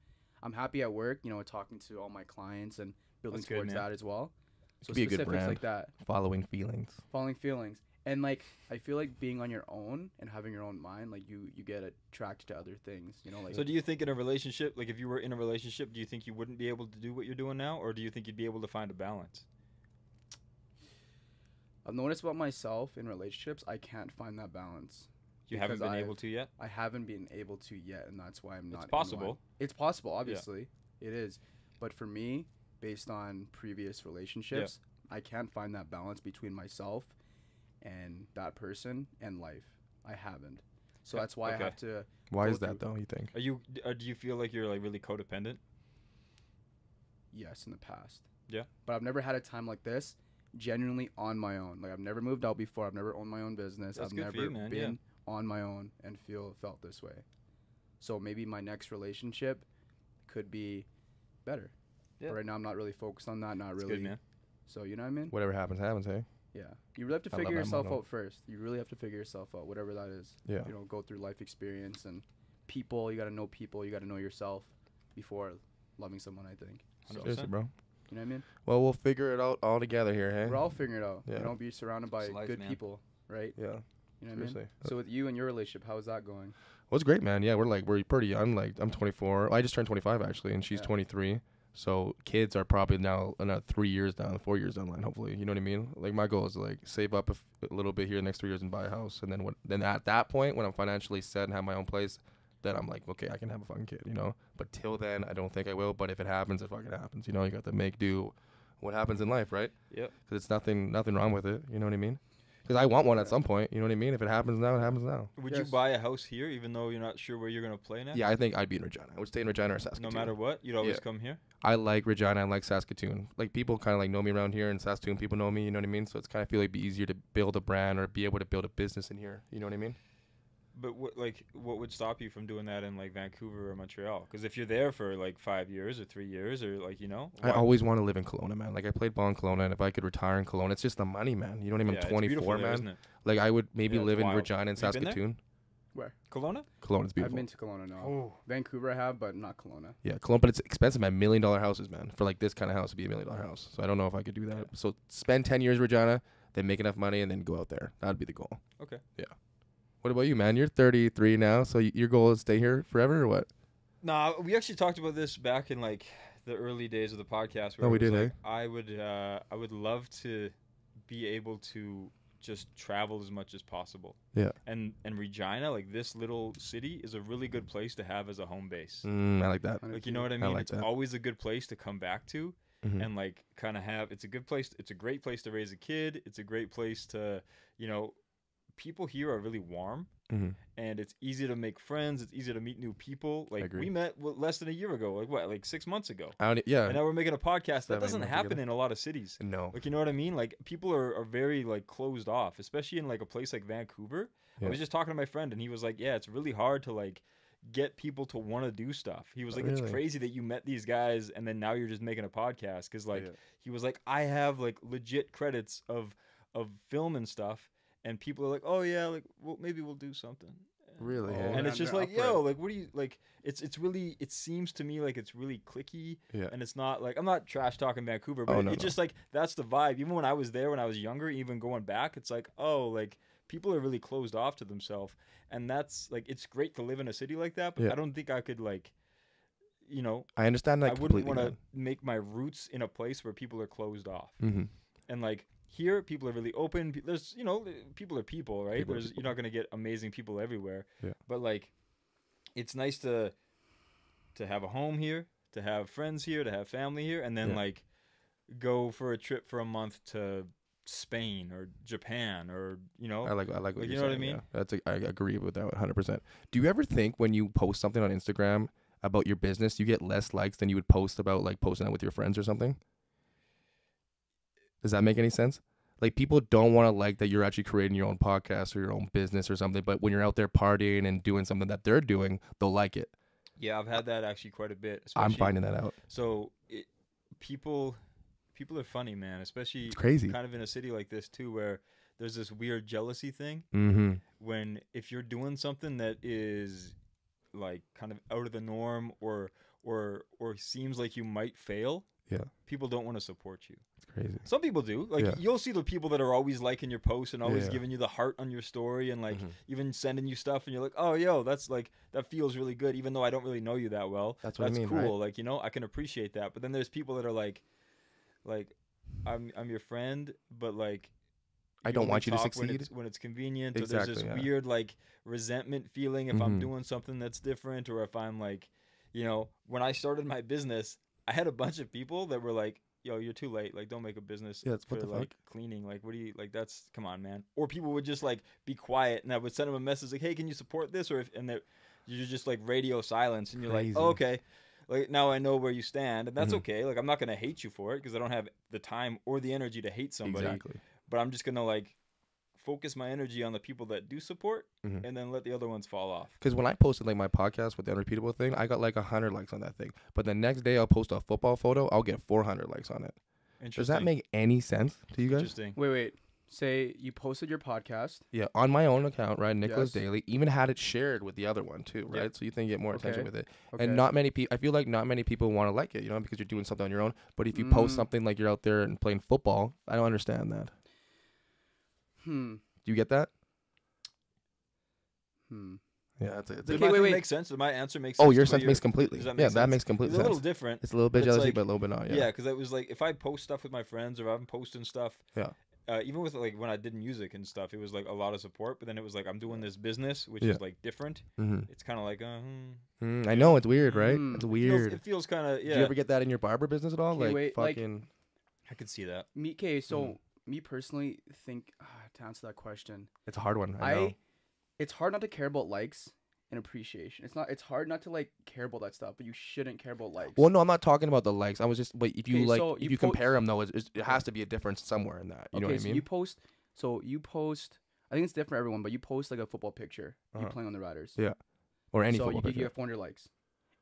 I'm happy at work, talking to all my clients and building That's good, towards man. that as well. So could be a good specifics brand. like that. Following feelings. Following feelings. And like I feel like being on your own and having your own mind, like you get attracted to other things, like So do you think in a relationship, like if you were in a relationship, do you think you wouldn't be able to do what you're doing now? Or do you think you'd be able to find a balance? I've noticed about myself in relationships, I can't find that balance. You haven't Because been I've- able to yet? I haven't been able to yet, and that's why I'm not. It's in possible. one. It's possible, obviously. It is. But for me, based on previous relationships, I can't find that balance between myself and that person and life. I haven't. So Okay. that's why Okay. I have to. Why go is that through- though? You think? Do you feel like you're like really codependent? Yes, in the past. Yeah. But I've never had a time like this, genuinely on my own. Like I've never moved out before. I've never owned my own business. That's I've good for never you, man. been on my own and felt this way. So maybe my next relationship could be better. Yeah. But right now I'm not really focused on that. Not That's really. good, man. So you know what I mean? Whatever happens, happens. Hey. Yeah. You really have to I love figure that yourself motto. out first. You really have to figure yourself out, whatever that is. Yeah. Go through life experience and people. You got to know people. You got to know yourself before loving someone, I think. So, 100%. Seriously, bro. you know what I mean? Well, we'll figure it out all together here, hey. We're all figuring it out. Yeah. Be surrounded by It's life, good man. people, right? Yeah. You know what I mean? Seriously. So with you and your relationship, how is that going? Well, it's great, man. Yeah, we're pretty young. Like I'm 24. I just turned 25 actually, and she's Yeah. 23. So kids are probably now another 3 years down, 4 years down the line. Hopefully, you know what I mean. Like my goal is to like save up a little bit here the next 3 years and buy a house, and then at that point when I'm financially set and have my own place, then I'm like, okay, I can have a fucking kid, But till then, I don't think I will. But if it happens, it fucking happens. You got to make do. What happens in life, right? Yep. Because it's nothing wrong with it. You know what I mean? Because I want one at some point. You know what I mean? If it happens now, it happens now. Would you Yes. buy a house here even though you're not sure where you're going to play next? Yeah, I think I'd be in Regina. I would stay in Regina or Saskatoon. No matter what, you'd always Yeah. come here? I like Regina. I like Saskatoon. Like people kind of like know me around here, and Saskatoon people know me. You know what I mean? So it's kind of feel like it'd be easier to build a brand or be able to build a business in here. You know what I mean? But what would stop you from doing that in like Vancouver or Montreal? Because if you're there for like 5 years or 3 years or like I always want to live in Kelowna, man. Like I played ball in Kelowna, and if I could retire in Kelowna, it's just the money, man. You know what I mean? Yeah, I'm it's 24, beautiful there, man. isn't it? Like I would maybe Yeah, it's live in wild. Regina and Have you been there? Saskatoon. Where? Kelowna? Kelowna's beautiful. I've been to Kelowna now. Oh. Vancouver I have, but not Kelowna. Yeah, Kelowna, but it's expensive, man. $1 million houses, man. For like this kind of house, it'd be $1 million house. So I don't know if I could do that. So spend 10 years in Regina, then make enough money, and then go out there. That'd be the goal. Okay. What about you, man? You're 33 now, so your goal is stay here forever or what? Nah, we actually talked about this back in like the early days of the podcast. Where Oh, we it was did, like, I would love to be able to just travel as much as possible. Yeah. And Regina, like this little city, is a really good place to have as a home base. I like that. Like, you know what I mean? like It's that. always a good place to come back to. Mhm. And like kind of have, it's a great place to raise a kid. It's a great place to, people here are really warm, Mm-hmm. and it's easy to make friends. It's easy to meet new people. Like agree. we met less than a year ago. Like what? Like 6 months ago. Yeah. And now we're making a podcast. That 7 doesn't months happen together. in a lot of cities. No. Like, you know what I mean? Like, people are very, like, closed off, especially in, like, a place like Vancouver. Yeah. I was just talking to my friend, and he was like, yeah, it's really hard to, like, get people to want to do stuff. He was like, Really? it's crazy that you met these guys, and then now you're just making a podcast. Because, like, Yeah. he was like, I have, like, legit credits of film and stuff, and people are like, oh, yeah, like, well, maybe we'll do something. Really? Oh, eh? And yeah, it's just they're like, up for yo, it. like, what do you, like, it's really, it seems to me like it's really cliquey. Yeah. And it's not like, I'm not trash talking Vancouver, but Oh, no, it's just like, that's the vibe. Even when I was there, when I was younger, even going back, it's like, oh, like, people are really closed off to themselves. And that's, like, it's great to live in a city like that, but Yeah. I don't think I could, like, you know, I understand that I wouldn't completely. want to make my roots in a place where people are closed off. Mm-hmm. And, like, here, people are really open. There's, you know, people are people, right? People are There's, people. you're not going to get amazing people everywhere. Yeah. But, like, it's nice to have a home here, to have friends here, to have family here, and then, Yeah. like, go for a trip for a month to Spain or Japan or, you know. I like what Like, you're you know what I saying, mean? Yeah. I agree with that 100%. Do you ever think when you post something on Instagram about your business, you get less likes than you would post about like posting it with your friends or something? Does that make any sense? Like, people don't want to like that you're actually creating your own podcast or your own business or something, but when you're out there partying and doing something that they're doing, they'll like it. Yeah, I've had that actually quite a bit. I'm especially- finding that out. So, people are funny, man, especially It's crazy. kind of in a city like this, too, where there's this weird jealousy thing. Mm-hmm. When if you're doing something that is like kind of out of the norm or seems like you might fail, Yeah. people don't want to support you. It's crazy. Some people do. Like, Yeah. you'll see the people that are always liking your posts and always Yeah. giving you the heart on your story and like Mhm. even sending you stuff, and you're like, oh, yo, that's like, that feels really good, even though I don't really know you that well. That's what I mean, cool. right? Like, you know, I can appreciate that. But then there's people that are like I'm your friend, but like, I don't only want you to talk succeed. when it's convenient. Or there's Exactly, this yeah. weird like resentment feeling if I'm Mhm. doing something that's different, or if I'm like, you know, when I started my business, I had a bunch of people that were like, yo, you're too late. Like, don't make a business Yeah, for what the like cleaning. Like, what do you like? That's, come on, man. Or people would just like be quiet, and I would send them a message like, hey, can you support this? Or you're just like radio silence, and you're Crazy. like, oh, okay. Like, now I know where you stand, and that's Mhm. okay. Like, I'm not gonna hate you for it because I don't have the time or the energy to hate somebody. Exactly. But I'm just gonna like focus my energy on the people that do support, Mhm. and then let the other ones fall off. Because when I posted like my podcast with the unrepeatable thing, I got like 100 likes on that thing. But the next day I'll post a football photo, I'll get 400 likes on it. Does that make any sense to you guys? Interesting? Wait. Say you posted your podcast. Yeah, on my own account, right? Nicholas Yes. Daly. Even had it shared with the other one too, right? Yeah. So you think you get more attention Okay. with it. Okay. And not many people. I feel like not many people want to like it, you know, because you're doing something on your own. But if you post Mm. something like you're out there and playing football, I don't understand that. Do you get that? Yeah, it's Did Okay, my wait, thing wait. make sense? Did my answer make sense? Oh, to your what sense you're- makes completely. does that Yeah, make that sense? makes complete It's a sense. little different. It's a little bit It's jealousy, like- but a little bit not. Yeah, because it was like, if I post stuff with my friends or I'm posting stuff, Yeah. Even with like when I did music and stuff, it was like a lot of support. But then it was like, I'm doing this business, which Yeah. is like different. Mm-hmm. It's kind of like, I know it's weird, right? Mm. It's It weird. feels kind of, yeah. Did you ever get that in your barber business at all? Okay, Like wait, like- fucking. I could see that. So me personally think to answer that question, It's a hard one. I know. it's hard not to care about likes and appreciation. It's hard not to like care about that stuff, but you shouldn't care about likes. Well, no, I'm not talking about the likes. I was just, but if you Okay, like, so if you you post- compare them though, it has to be a difference somewhere in that. You know what I so mean? you post. I think it's different for everyone, but you post like a football picture, you Uh-huh. playing on the Riders. Yeah. Or any so football you picture. get 400 likes,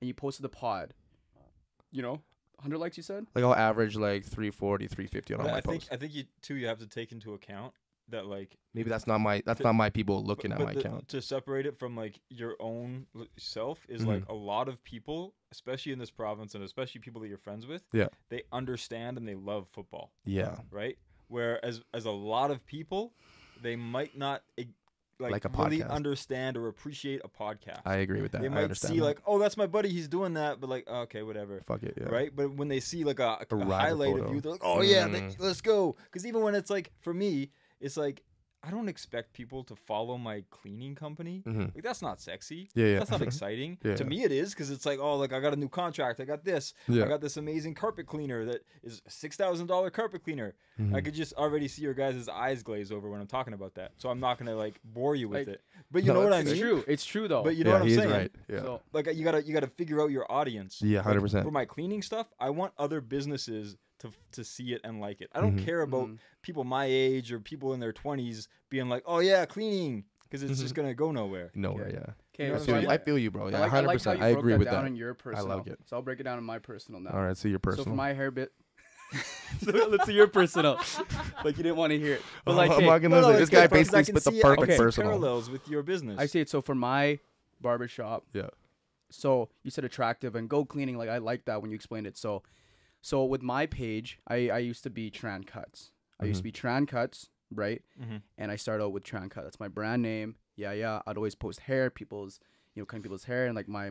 and you posted the pod. 100 likes, you said. Like I'll average like 340, 350 on all But my I think posts. I think you have to take into account that like Maybe that's not my people looking at my account. to separate it from like your own self is Mhm. like a lot of people, especially in this province and especially people that you're friends with. Yeah. They understand and they love football, Yeah. right? Whereas as a lot of people, they might not Like a really podcast. understand or appreciate a podcast. I agree with that. They I might understand see that. like, oh, that's my buddy, he's doing that, but like, okay, whatever. Fuck it, yeah. Right? But when they see like a rider highlight photo. of you, they're like, oh yeah, Mm. let's go. Because even when it's like, for me, it's like, I don't expect people to follow my cleaning company. Mhm. Like that's not sexy. Yeah. That's not exciting. Yeah. To me, it is because it's like, oh, like I got a new contract. I got this. Yeah. I got this amazing carpet cleaner that is $6,000 carpet cleaner. Mhm. I could just already see your guys' eyes glaze over when I'm talking about that. So I'm not gonna like bore you with Like, it. But you no, know what I it's mean? True. It's true though. But you know Yeah, what I'm he's saying? right. Yeah. So, Like you gotta figure out your audience. Yeah, Like, 100%. for my cleaning stuff, I want other businesses to see it and like it. I don't Mhm. care about people my age or people in their 20s being like, oh yeah, cleaning, because it's just gonna go nowhere. Nowhere, yeah. okay, You know I what feel I'm you. saying? I feel you, bro. Yeah, I like how 100%. you I broke agree that with down that. in your personal. like it. So I'll break it down in my personal now. All right, so your personal. So for my hair bit. So let's see your personal. Like you didn't want to hear it, but like, I'm hey, not gonna No, no, listen. it's This guy good, 'cause I basically can spit the see- I can perfect see personal. parallels with your business. I see it. So for my barbershop, Yeah. so you said attractive and go cleaning. Like I like that when you explained it. So with my page, I used to be Tran Cuts. I used to be Tran Cuts, right? Mhm. And I started out with Tran Cut. That's my brand name. Yeah. I'd always post hair, cutting people's hair, and like my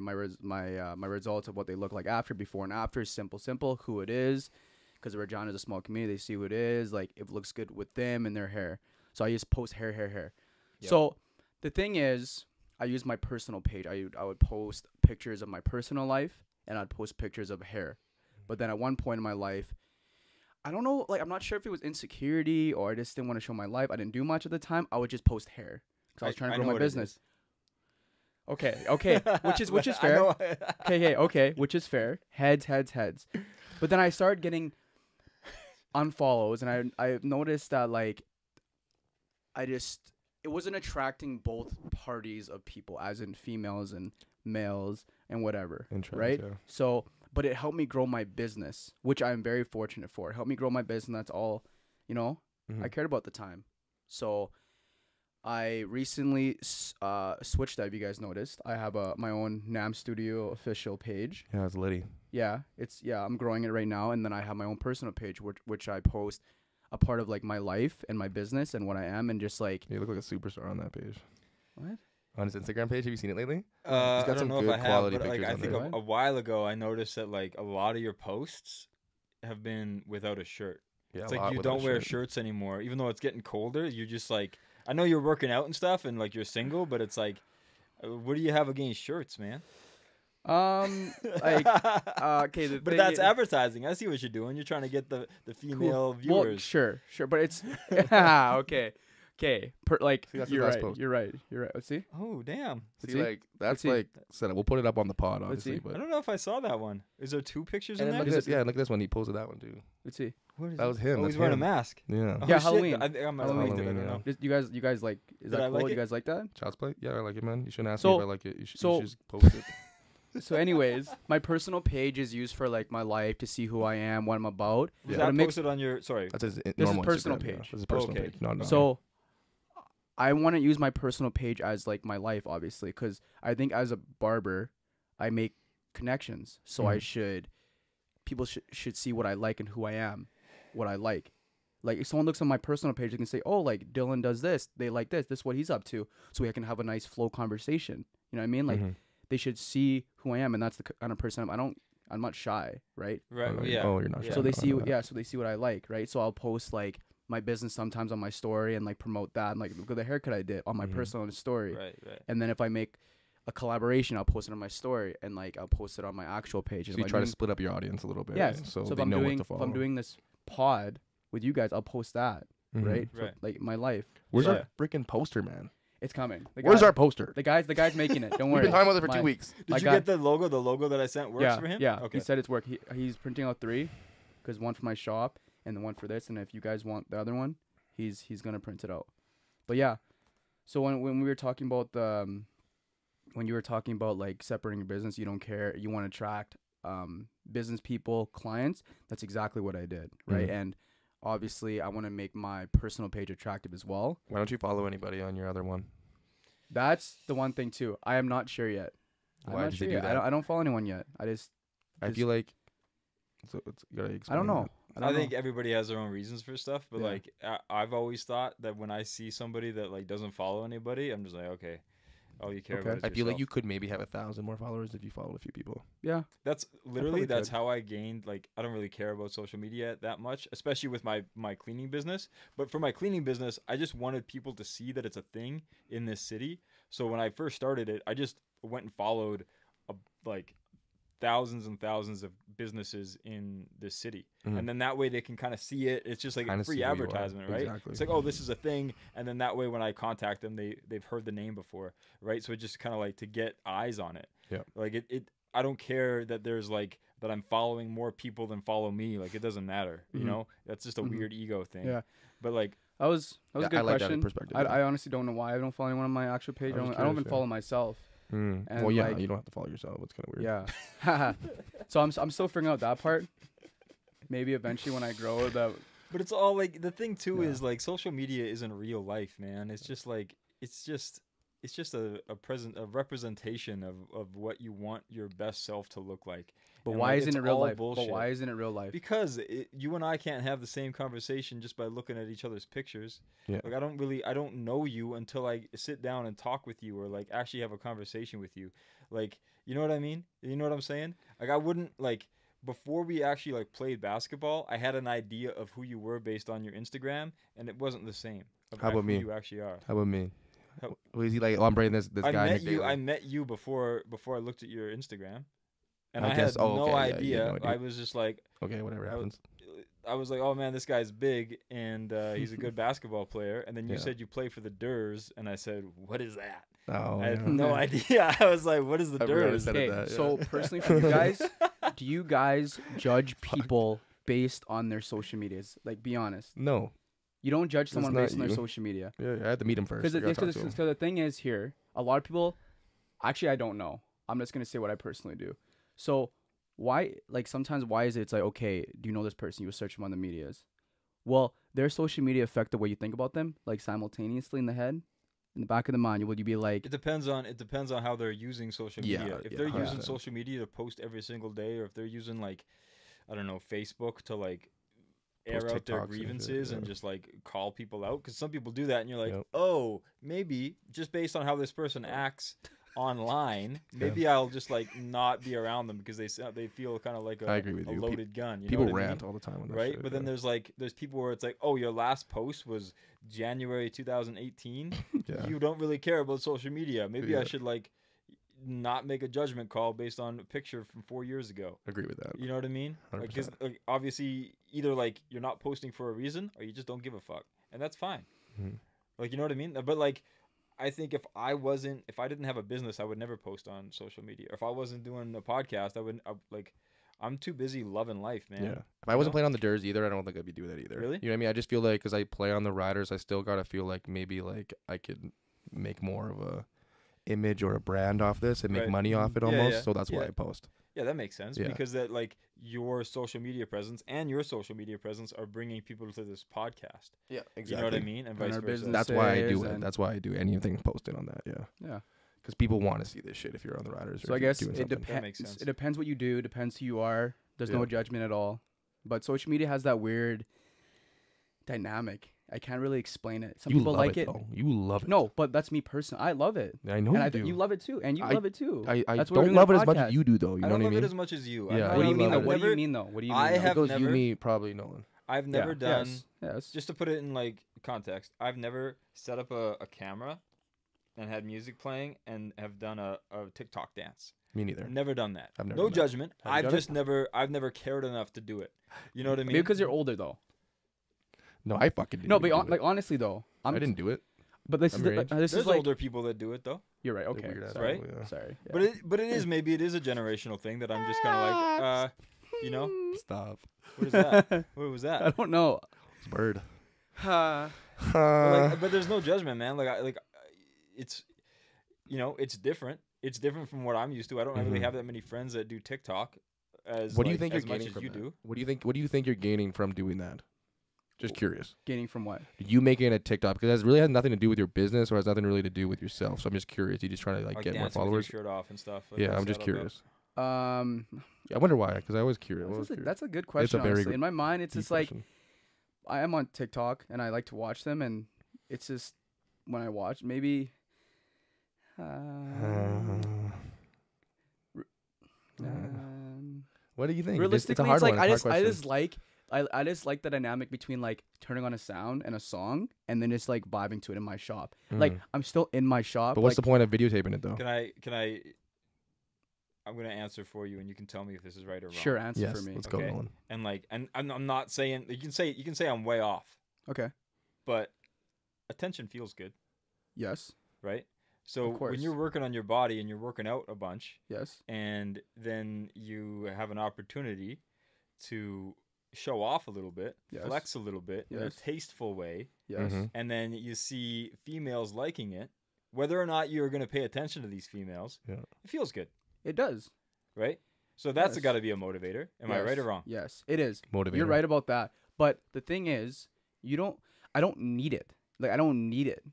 results of what they look like after, before, and after. Simple, who it is, because Regina is a small community. They see who it is, like if it looks good with them and their hair. So I just post hair. Yep. So the thing is, I use my personal page. I would post pictures of my personal life, and I'd post pictures of hair. But then at one point in my life, I don't know, like I'm not sure if it was insecurity or I just didn't want to show my life. I didn't do much at the time. I would just post hair because I was trying to I grow know my what it business. is. Okay, which is I fair. know- Okay, which is fair. Heads. But then I started getting unfollows, and I noticed that like it wasn't attracting both parties of people, as in females and males and whatever, Interest, right? yeah. So, but it helped me grow my business, which I'm very fortunate for. It helped me grow my business. That's all, I cared about at the time. So I recently switched that. If you guys noticed, I have my own NAM Studio official page. Yeah, it's litty. Yeah, I'm growing it right now, and then I have my own personal page, which I post a part of like my life and my business and what I am, and just like You look like a superstar on that page. what? On his Instagram page, have you seen it lately? I got don't some know if good I have, quality but like pictures I on think there. a while ago I noticed that like a lot of your posts have been without a shirt. Yeah, It's a like lot you without don't wear shirt. shirts anymore, even though it's getting colder. You just like, I know you're working out and stuff, and like you're single, but it's like, what do you have against shirts, man? Like okay, the But thing that's is- advertising. I see what you're doing. You're trying to get the female Well, viewers. sure, but it's okay. Like See, that's the you're last right, post. you're right. Let's see. Oh damn! See, see? like that's see. like set up. We'll put it up on the pod, Let's obviously. see. But I don't know if I saw that one. Is there two pictures and in then look there? at this. Yeah, look at this one. He posted that one too. Let's see. What is That it? was him. Oh, That's he's wearing him. a mask. Yeah. Oh, Yeah, shit. Halloween. I think I might have Halloween. liked it. I don't Halloween, know. You guys like? Is Did I that like cool? it? You guys like that? Child's play? Yeah, I like it, man. You shouldn't ask So- me if I like it. You should so- just post it. So, anyways, my personal page is used for like my life, to see who I am, what I'm about. Was Yeah. But it that makes- posted on your? Sorry. That's his is normal personal Instagram, yeah. page. That's his personal Okay. page. No. So I want to use my personal page as like my life, obviously, because I think as a barber, I make connections. So people should see what I like and who I am, what I like. Like if someone looks on my personal page, they can say, "Oh, like Dylan does this. They like this. This is what he's up to." So we can have a nice flow conversation. You know what I mean? Like they should see who I am, and that's the kind of person I'm not shy, right? Right. Oh, Yeah. oh, you're not Yeah. sure. So they No, see, no, no. so they see what I like, right? So I'll post like my business sometimes on my story and like promote that, and like look at the haircut I did on my personal story. Right. Right. And then if I make a collaboration, I'll post it on my story, and like I'll post it on my actual page. So And you if try I'm to split up your audience a little bit. yes. right? So, if they I'm know doing what to if follow. I'm doing this pod with you guys, I'll post that, Mhm. right? So, Right. like my life. Where's Yeah. our freaking poster, man? It's coming. Where's our poster? the guy's making it? Don't We've worry. been talking about it for My- 2 weeks. my Did you guy- get the logo? The logo that I sent works yeah, for him? Yeah. Okay. He said it's work. He's printing out 3, because one for my shop and the one for this. And if you guys want the other one, he's gonna print it out. But yeah, so when we were talking about when you were talking about like separating your business, you don't care, you want to attract business people, clients. That's exactly what I did, right? Mhm. And obviously, I want to make my personal page attractive as well. Why don't you follow anybody on your other one? That's the one thing too. I am not sure yet. I'm Why not did sure you do yet. that? I don't follow anyone yet. I Just- feel like you gotta I explain don't know. that. I think everybody has their own reasons for stuff, but Yeah. like I've always thought that when I see somebody that like doesn't follow anybody, I'm just like, okay, all you care Okay. about is I feel like yourself. you could maybe have 1,000 more followers if you followed a few people. Yeah. That's probably literally that's could. how I gained. Like, I don't really care about social media that much, especially with my cleaning business. But for my cleaning business, I just wanted people to see that it's a thing in this city. So when I first started it, I just went and followed like thousands and thousands of businesses in this city, and then that way they can kind of see it. It's just like Kinda a free see who you are. advertisement, right? Exactly. It's like, oh, this is a thing, and then that way when I contact them, they've heard the name before, right? So it just kind of like to get eyes on it. Yeah. Like it I don't care that there's like that I'm following more people than follow me. Like, it doesn't matter, you know. That's just a weird ego thing. Yeah. But like, That was a Yeah, good I like that question. perspective, I, yeah. I honestly don't know why I don't follow anyone on my actual page. I was I don't curious, even yeah. follow myself. And Well, yeah, like- you don't have to follow yourself. It's kind of weird. Yeah. So I'm still figuring out that part. Maybe eventually when I grow that. but it's all like the thing too Yeah. is like social media isn't real life, man. It's just like it's just a representation of what you want your best self to look like. But And, why like, isn't it's it real all life? bullshit. But why isn't it real life? Because you and I can't have the same conversation just by looking at each other's pictures. Yeah. Like, I don't know you until I sit down and talk with you or like actually have a conversation with you. Like, you know what I mean? You know what I'm saying? Like, I wouldn't like before we actually like played basketball, I had an idea of who you were based on your Instagram, and it wasn't the same. How about who me? You actually are. How about me? How- Was he like, oh, I'm bringing this I guy? met Nick you. Daly. I met you before I looked at your Instagram, and I I, guess- had oh, no okay, yeah, you idea. had no idea. I was just like, Okay, whatever I was- happens. I was like, oh man, this guy's big and he's a good basketball player. And then you Yeah. said you play for the Durs, and I said, what is that? Oh, I had yeah. no idea. I was like, what is the I forgot I Durs? said Okay, that, yeah. so personally for you guys, do you guys judge people based on their social medias? Like, be honest. No. You don't judge It's someone not based on their you. social media. Yeah, I had to meet him first. Because I gotta talk to him. the thing is here, a lot of people, actually, I don't know. I'm just going to say what I personally do. So why, like sometimes why is it, it's like, okay, do you know this person? You would search them on the medias. Well, their social media affect the way you think about them, like simultaneously in the head, in the back of the mind. Would you be like, It depends on how they're using social Yeah, media. If yeah, they're using 100%. social media to post every single day, or if they're using like, I don't know, Facebook to like air Post out their TikToks and shit, grievances and yeah. just like call people out, because some people do that, and you're like, Yep. oh, maybe just based on how this person acts online, maybe I'll just like not be around them because they feel kind of like I agree with a you. loaded gun. You People know what I rant mean? all the time on that Right, shit, but then yeah. there's people where it's like, oh, your last post was January 2018. Yeah. You don't really care about social media. Maybe I Yeah. should like not make a judgment call based on a picture from 4 years ago. agree with that. You know what I mean? Because 100%. like, obviously either like you're not posting for a reason or you just don't give a fuck, and that's fine. Mhm. Like, you know what I mean? But like, I think if I didn't have a business, I would never post on social media. If I wasn't doing a podcast, I'm too busy loving life, man. Yeah. If I wasn't know? playing on the Durs either, I don't think I'd be doing that either. Really? You know what I mean? I just feel like because I play on the Riders, I still gotta feel like maybe like I could make more of a image or a brand off this and make Right. money off it Yeah, almost. yeah, So that's why yeah. I post. Yeah, that makes sense, Yeah. because that like your social media presence and your social media presence are bringing people to this podcast. Yeah, You know what I mean? And And vice our versa. business- That's why I do Says it. and- That's why I do anything posted on that. Yeah. yeah. Because people want to see this shit if you're on the Riders. Or So I if you're guess doing it something. That makes depends. sense. It depends what you do. Depends who you are. There's Yeah. no judgment at all. But social media has that weird dynamic. I can't really explain it. Some You people love like it. though. You love it. No, but that's me personally. I love it. I know And you I do. think you love it too, and you I- love it too. I That's why we're don't doing love the it as much podcast. as you do, though. You I know don't what I love mean? it as much as you. Yeah, I'm What do not- you mean though? I've What do you never- mean though? What do you I mean? though? have It goes you, never- me, probably Nolan. I've never Yeah. done. Yes. Just to put it in like context, I've never set up a camera and had music playing and have done a TikTok dance. Me neither. Never done that. I've never No done that. judgment. Have you I've done it? just never cared enough to do it. You know what I mean? Maybe because you're older though. No, I fucking didn't. No, but even do it. like honestly though, I didn't do it. But this I'm is your the, age. this There's is like older people that do it though. you're right. They're Okay, weird ass sorry, people, yeah. sorry. Yeah. But it is maybe it is a generational thing that I'm just kind of like, you know, Stop. what is that? What was I that? don't know. It's a bird. But there's no judgment, man. It's, you know, it's different. It's different from what I'm used to. I don't really Mhm. have that many friends that do TikTok as What do you like, think as you're much gaining as from you that? do. What do you think you're gaining from doing that? Just curious. Gaining from what? You making a TikTok because that really has nothing to do with your business or has nothing really to do with yourself. So I'm just curious. You just trying to like get more dancing with followers? your shirt off and stuff. Like, Yeah, what's I'm just that all about? curious. Yeah, I wonder why. Because I was curious. I was curious. that's a good question. very honestly. good- In my mind, it's Deep just like question. I am on TikTok and I like to watch them, and it's just when I watch, maybe What do you think? Realistically, it's a hard like one. I It's a hard just like the dynamic between like turning on a sound and a song and then just like vibing to it in my shop. Like I'm still in my shop. But what's like, the point of videotaping it though? Can I? I'm gonna answer for you, and you can tell me if this is right or wrong. Sure, answer Yes, for me. let's go, Nolan. And like, and I'm not saying you can say I'm way off, Okay. but attention feels good, Yes. right? So Of course. when you're working on your body and you're working out a bunch, Yes. and then you have an opportunity to show off a little bit, Yes. flex a little bit in a Yes. tasteful way, Yes. Mhm. and then you see females liking it, whether or not you're going to pay attention to these females, Yeah. it feels good, It does. right? So that's Yes. got to be a motivator. Am I Yes. right or wrong? Yes, it is. Motivator. You're right about that. But the thing is, I don't need it. Like I don't need it.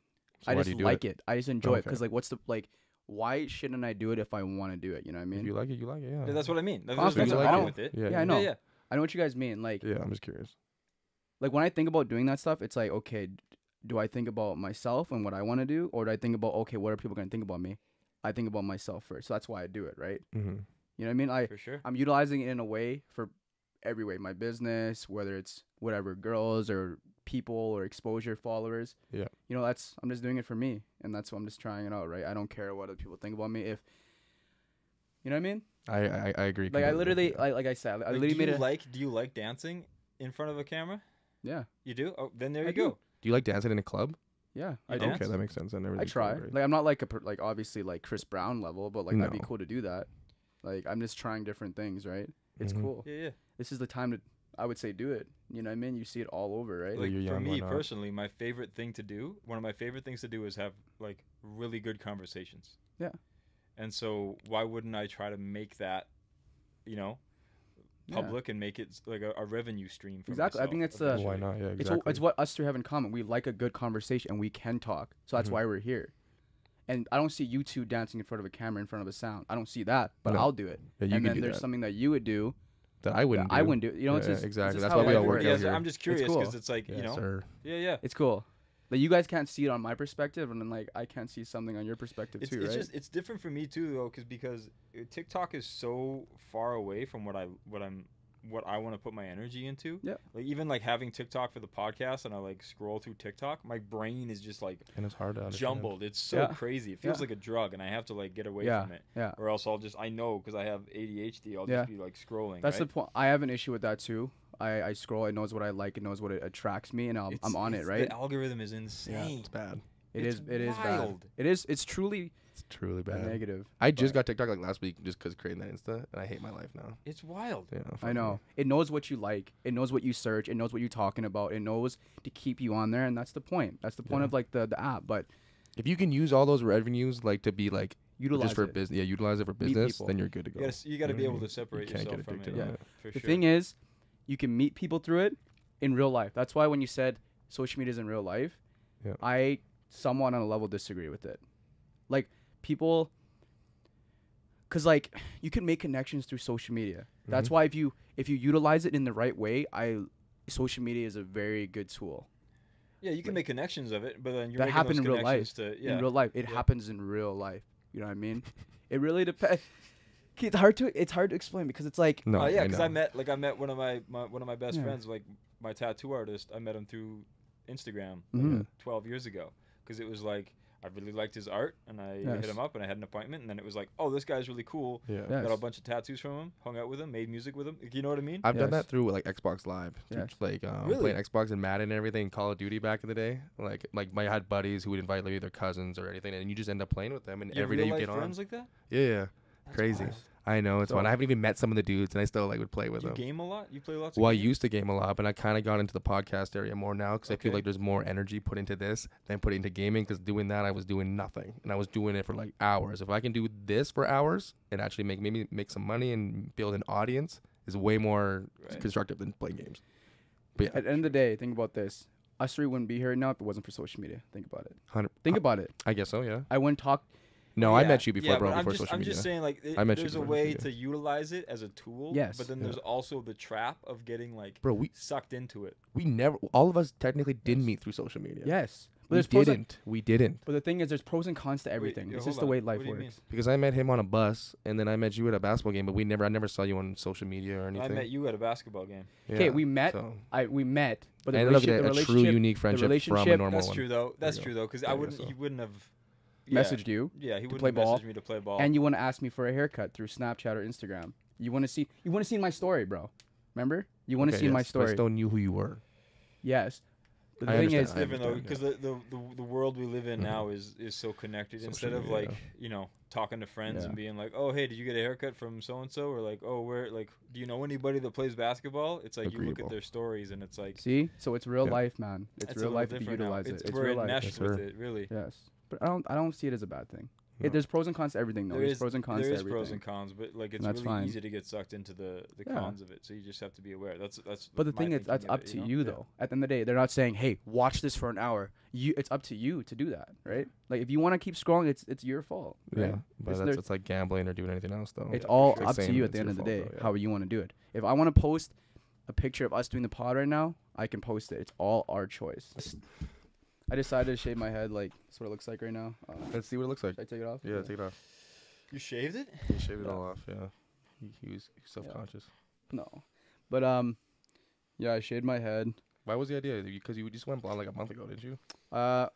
So I why just do you do like it. I just enjoy it Okay. because like what's the like why shouldn't I do it if I want to do it? You know what I If mean? you like it, you like it. Yeah. Yeah, that's what I mean. There's Confidence, nothing I wrong know. with it. Yeah. Yeah, I know. Yeah. I know what you guys mean. Like Yeah, I'm just curious. like when I think about doing that stuff, it's like, okay, do I think about myself and what I want to do, or do I think about, okay, what are people gonna think about me? I think about myself first, so that's why I do it, right? Mm-hmm. You know what I mean? For sure. I'm utilizing it in a way for every way, my business, whether it's whatever, girls or people or exposure followers. Yeah. You know, I'm just doing it for me, and that's why I'm just trying it out, right? I don't care what other people think about me. If you know what I mean? I agree. Like I completely. literally, Yeah. like I said, I Like, literally made a do you like dancing in front of a camera? yeah, You do? Oh, then there I you do. go. Do you like dancing in a club? yeah. You I dance? do. Okay, that makes sense. And I everything's try. great. Like I'm not like like obviously like Chris Brown level, but like that'd be No. cool to do that. Like I'm just trying different things, right? It's Mhm. cool. Yeah, yeah. This is the time to, I would say, do it. You know what I mean? You see it all over, right? Yeah, Like you're for young, why me not? personally, my favorite thing to do, one of my favorite things to do is have like really good conversations. Yeah. And so why wouldn't I try to make that, you know, Yeah. public and make it like a revenue stream for Exactly. I think myself that's the- Why eventually. not? Yeah, It's exactly. it's what us three have in common. We like a good conversation and we can talk. So that's Mhm. why we're here. And I don't see you two dancing in front of a camera in front of a sound. I don't see that, but No. I'll do it. Yeah, you and can then do there's that. something that you would do That I wouldn't. that I wouldn't do. You know, it's Yeah, just exactly. It's just That's how why we all everybody work Everybody out is. has- here. I'm just curious cool. because it's like, you Yes, know, sir. yeah. It's cool. Like you guys can't see it on my perspective, and then like I can't see something on your perspective It's too, right? just it's different for me too though, because TikTok is so far away from what I want to put my energy into. Yeah. Like even like having TikTok for the podcast, and I like scroll through TikTok, my brain is just like And it's hard to understand. jumbled. It's so Yeah. crazy. It feels Yeah. like a drug, and I have to like get away Yeah. from it, Yeah. or else I know because I have ADHD. I'll Yeah. just be like scrolling. That's right? the point. I have an issue with that too. I scroll. It knows what I like. It knows what it attracts me, and I'm on it, right? The algorithm is insane. It's bad. It it's is. It is bad. wild. It is. It's truly It's truly a bad. negative. I just but- got TikTok like last week just because creating that Insta, and I hate my life now. It's wild. Yeah, I fuck know. me. It knows what you like. It knows what you search. It knows what you're talking about. It knows to keep you on there, and that's the point. That's the point Yeah. of like the app. But If you can use all those revenues like to be like utilize just for it. business, utilize it for Meet business, people. then you're good to go. You got to be know able what I to separate You can't yourself get from it. addicted Yeah. on it. For The sure. thing is, you can meet people through it in real life. That's why when you said social media is in real life, Yeah. I somewhat on a level disagree with it. Like people, because like you can make connections through social media. That's Mhm. why if you utilize it in the right way, social media is a very good tool. Yeah, you can make connections of it, but then you're That making happen those in real connections life. To, yeah. In real life, it Yeah. happens in real life. You know what I mean? It really depends. It's hard to explain because it's like No, Oh yeah, I because know. I met one of my best Yeah. friends, like my tattoo artist. I met him through Instagram Mhm. 12 years ago, because it was like I really liked his art, and I Yes. hit him up, and I had an appointment, and then it was like, oh, this guy's really cool. Yeah. Yes. Got a bunch of tattoos from him, hung out with him, made music with him. You know what I mean? I've done Yes. that through like Xbox Live, through, Yes. like Really? playing Xbox and Madden and everything, Call of Duty back in the day. Like I had buddies who would invite like their cousins or anything, and you just end up playing with them, and You have every day you real-life get on. friends like that? Yeah, That's crazy. wild. I know it's So- fun. I haven't even met some of the dudes, and I still like would play with You them. game a lot? You play lots of Well, I games? used to game a lot, but I kind of got into the podcast area more now because I feel Okay. like there's more energy put into this than put into gaming. Because doing that, I was doing nothing, and I was doing it for like hours. If I can do this for hours and actually maybe make some money and build an audience, is way more Right. constructive than playing games. But yeah, at the end of the day, think about this. Us three wouldn't be here right now if it wasn't for social media. Think about it. 100 Think about it. I guess so. Yeah. I wouldn't talk. No, I Yeah, met you before, yeah, bro. but Before social I'm media. just saying, like, I met you there's a before social way media. to utilize it as a tool. Yes. But then Yeah. there's also the trap of getting like Bro, we sucked into it. never, all of us technically did Yes. meet through social media. Yes, But there's pros and, We didn't. but the thing is, there's pros and cons to everything. yeah, It's hold just the on. way life What do you mean? works. Because I met him on a bus, and then I met you at a basketball game, but I never saw you on social media or I anything. met you at a basketball game. Okay, Yeah, we met. so- We met, but the I ended up relationship, getting the a true relationship unique friendship from a relationship- normal That's one. true though. That's you true go. though, because There I you go, wouldn't. so. He wouldn't have. messaged you. Yeah, he wouldn't play have ball, messaged me to play ball. And you want to ask me for a haircut through Snapchat or Instagram. You want to see my story, bro. Remember? You want to see my But I story. still knew who you were. Yes. But the I thing understand. is, I different though, understand, because the world we live in Mhm. now is so connected. Social Instead of media, like talking to friends Yeah. and being like, oh hey, did you get a haircut from so and so, or like, oh where, like, do you know anybody that plays basketball? It's like you look Agreeable. at their stories and it's like see? So it's real Yeah. life, man. It's a real little life if you different now. utilize it. It's we're real life. enmeshed Yes, with sir. it, really. Yes. But I don't see it as a bad thing. No. There's pros and cons to everything, though. There's pros and cons there to is everything. pros and cons, but like it's And that's really fine. easy to get sucked into the Yeah. cons of it. So you just have to be aware. That's. But the my thing is, that's thinking of up it, to know? you, Yeah. though. At the end of the day, they're not saying, "Hey, watch this for an hour." It's up to you to do that, right? Like if you want to keep scrolling, it's your fault. Right? Yeah, but It's that's like gambling or doing anything else, though. It's Yeah, all for sure. up to Saying you at it's the end your of the fault, day, though, yeah. how you want to do it. If I want to post a picture of us doing the pod right now, I can post it. It's all our choice. I decided to shave my head. Like that's what it looks like right now. Let's see what it looks like. Should I take it off? Yeah, take it off. You shaved it? He shaved it Yeah. all off. Yeah, he was self-conscious. No, but yeah, I shaved my head. Why was the idea? Because you just went blonde like a month ago, didn't you? I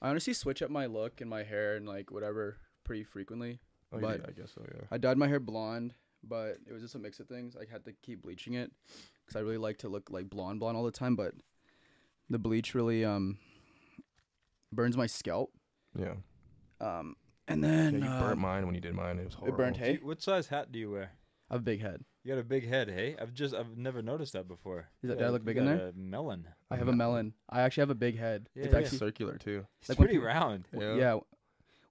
honestly switch up my look and my hair and like whatever pretty frequently. Oh, But- yeah, I guess so. Yeah. I dyed my hair blonde, but it was just a mix of things. I had to keep bleaching it because I really like to look like blonde all the time. But the bleach really burns my scalp. Yeah. And then Yeah, you burnt mine when you did mine. It was horrible. it burnt hay. What size hat do you wear? I have a big head. You got a big head, hey? I've never noticed that before. Is that- You did I got- look you big in got there? A melon. I have a melon. I actually have a big head. Yeah, It's yeah. actually circular too. It's Like when pretty people- round. yeah.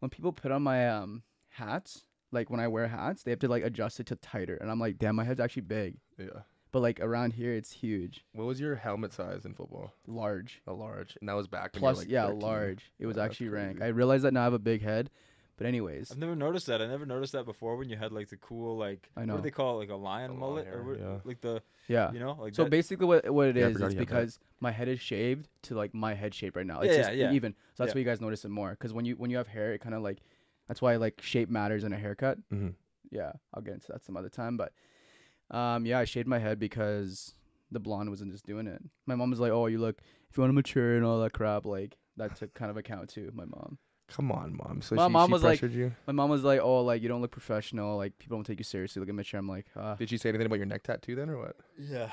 When people put on my hats, like when I wear hats, they have to like adjust it to tighter, and I'm like, damn, my head's actually big. Yeah. But like around here, it's huge, What was your helmet size in football? large. A large, and that was back when Plus, you were like 13. large. It was Yeah, that's actually rank. crazy. I realized that now I have a big head, but anyways, I've never noticed that. I never noticed that before when you had like the cool like I what know. do they call it? Like a lion The mullet long or hair, what, yeah. like the yeah. you know like So that. basically, what it Yeah, I is forgot is you had that. because my head is shaved to like my head shape right now. Yeah, It's just yeah. even. So that's Yeah. why you guys notice it more. Because when you have hair, it kind of like that's why like shape matters in a haircut. Mhm. Yeah, I'll get into that some other time. But yeah, I shaved my head because the blonde wasn't just doing it. My mom was like, "Oh, you look if you want to mature and all that crap." Like that took kind of account too. My mom. Come on, mom. So My mom she was like- pressured you. My mom was like, "Oh, like you don't look professional. Like people don't take you seriously. Look at mature." I'm like, Did she say anything about your neck tattoo then, or what? yeah.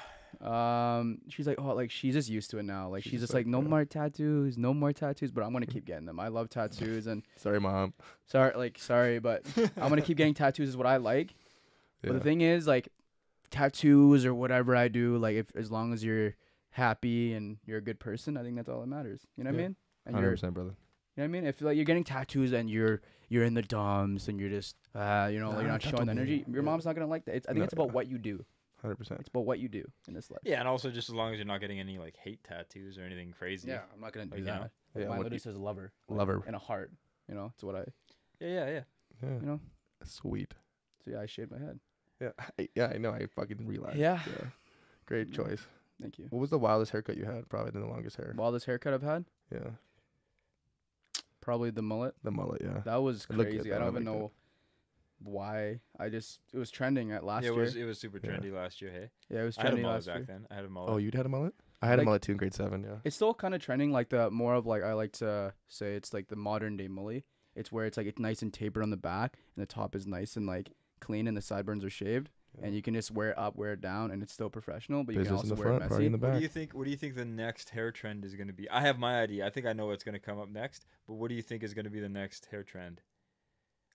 She's like, oh, like she's just used to it now. Like She's she's just just like, like, no yeah. more tattoos, no more tattoos. But I'm gonna keep getting them. I love tattoos, and Sorry, mom. sorry, but I'm gonna keep getting tattoos. Is what I like. Yeah. But the thing is, like, tattoos or whatever I do, like, if as long as you're happy and you're a good person, I think that's all that matters. You know what I Yeah. mean? And you're, 100%, brother. you know what I mean? If like you're getting tattoos and you're in the dumps and you're just, you know, like, you're not showing the energy, your Yeah. mom's not gonna like that. I think No, it's about yeah. what you do. 100%. It's about what you do in this life. Yeah, and also just as long as you're not getting any like hate tattoos or anything crazy. Yeah, I'm not gonna do Like, you know? that. Yeah, Mine what literally you- says lover. like, Lover. and a heart. You know, it's what I. Yeah. Yeah. You know. Sweet. So yeah, I shaved my head. Yeah, I know. I fucking realized. Yeah. Great choice. Thank you. What was the wildest haircut you had? Probably the longest hair. Wildest haircut I've had, Yeah. probably the mullet. The mullet, yeah. That was It looked good, crazy. though. I I don't even liked it. know why. It was trending at last Yeah, year. it was super Yeah. trendy last year. Hey, Yeah, it was I had a trending mullet last back year. then. I had a mullet. Oh, you'd had a mullet? I had a Like- mullet too in grade 7, yeah. It's still kind of trending, like the more of like I like to say it's like the modern day mullet. It's where it's like it's nice and tapered on the back, and the top is nice and like clean, and the sideburns are shaved, and you can just wear it up, wear it down, and it's still professional. But you Business can in also the wear it front, party messy. in the What back. do you think? What do you think the next hair trend is going to be? I have my idea. I think I know what's going to come up next. But what do you think is going to be the next hair trend?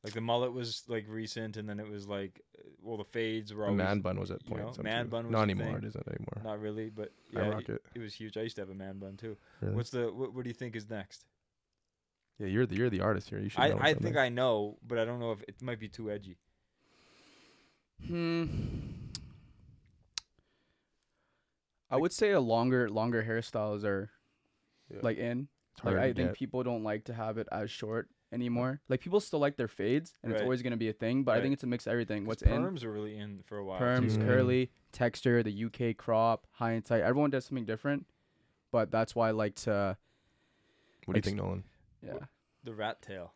Like the mullet was like recent, and then it was like, well, the fades were A always man bun was at you know, points. man bun was Not the anymore. thing. It isn't anymore. not really, but I yeah, rock it. it was huge. I used to have a man bun too. Really? What's the what do you think is next? Yeah, you're the artist here. You should know. I think I know, but I don't know if it might be too edgy. I would say a longer hairstyles are Yeah. like in. It's Like harder I to think get. people don't like to have it as short anymore. Like people still like their fades, and it's Right. always gonna be a thing. But I Right. think it's a mix of everything. 'Cause What's in perms are really in for a while. perms, too. Mm. curly, texture, the UK crop, high and tight. Everyone does something different, but that's why I like to What do you think, Nolan? Yeah. The rat tail.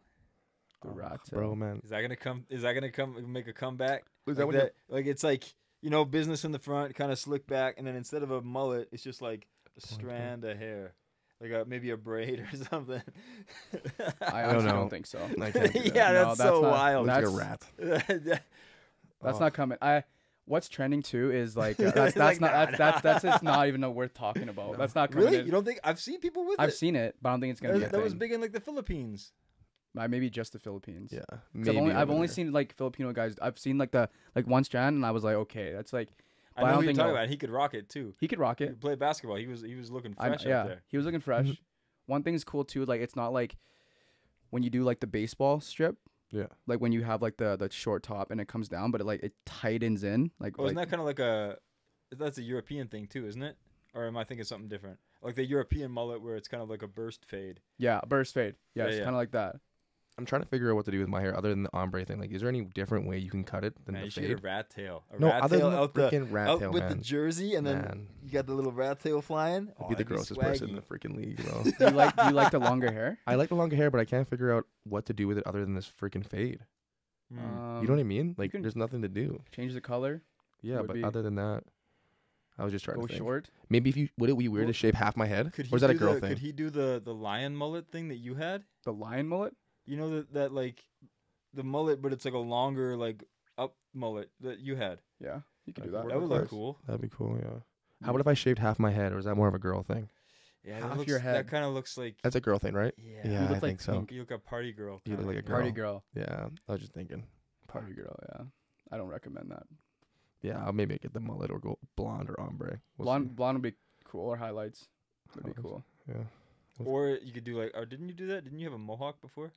The rat Bro, tail. man. Is that gonna come? Is that gonna come make a comeback? Is Like that? Like it's like business in the front, kind of slick back, and then instead of a mullet, it's just like a strand of hair, like maybe a braid or something. I don't honestly know. don't think so. I can't do that. Yeah, No, that's that's so not- wild. Looks like a that's- rat. That's Oh. not coming. What's trending too is like It's that's like, not nah, that's nah. just not even worth talking about. That's not coming Really? in. You don't think? I've seen people with I've it. seen it, but I don't think it's gonna be a That was thing. big in like the Philippines. Maybe just the Philippines. Yeah. 'Cause Maybe I've over only there. seen like Filipino guys. I've seen like one strand, and I was like, okay, that's like. I But know I don't who you're think talking no. about. He could rock it too. He could rock He it. could play basketball. He was looking fresh out there. He was looking fresh. Mhm. One thing's cool too, like it's not like when you do like the baseball strip, Yeah. like when you have like the short top and it comes down, but it tightens in. Like, Oh, isn't that kind of like that's a European thing too, isn't it? Or am I thinking something different? Like the European mullet where it's kind of like a burst fade. yeah, burst fade. Yeah, Yeah, it's yeah. kind of like that. I'm trying to figure out what to do with my hair other than the ombre thing. Like, is there any different way you can cut it than Man, the you should get a fade? rat tail. A No, rat other tail than the out the freaking rat out tail, with man. the jersey, and then Man. you got the little rat tail flying. I'd be the that'd grossest person in swaggy. the freaking league, bro. Do you like the longer hair? I like the longer hair, but I can't figure out what to do with it other than this freaking fade. Mm. You know what I mean? Like, can- there's nothing to do. Change the color. Yeah, would but be- other than that, I was just trying Go to think. short. Maybe if you would it be weird to Well, shave half my head, Could he or is that a do girl the, thing? Could he do the lion mullet thing that you had? The lion mullet. You know that like the mullet, but it's like a longer like up mullet that you had. Yeah, you can do That that. That would of look course. cool. That'd be cool. Yeah. How about if I shaved half my head, or is that more of a girl thing? Yeah, Half that looks, your That head. kind of looks like That's a girl thing, right? yeah. Yeah, You I look like think so. pink. You look a party girl. You look kinda. like a Party girl. girl. Yeah, I was just thinking. Party girl. Yeah, I don't recommend that. Yeah, I'll maybe get the mullet or go blonde or ombre. We'll Blonde would be cool, or highlights. Would be Highlights. cool. see. Yeah. Or you could do like, or didn't you do that? Didn't you have a mohawk before?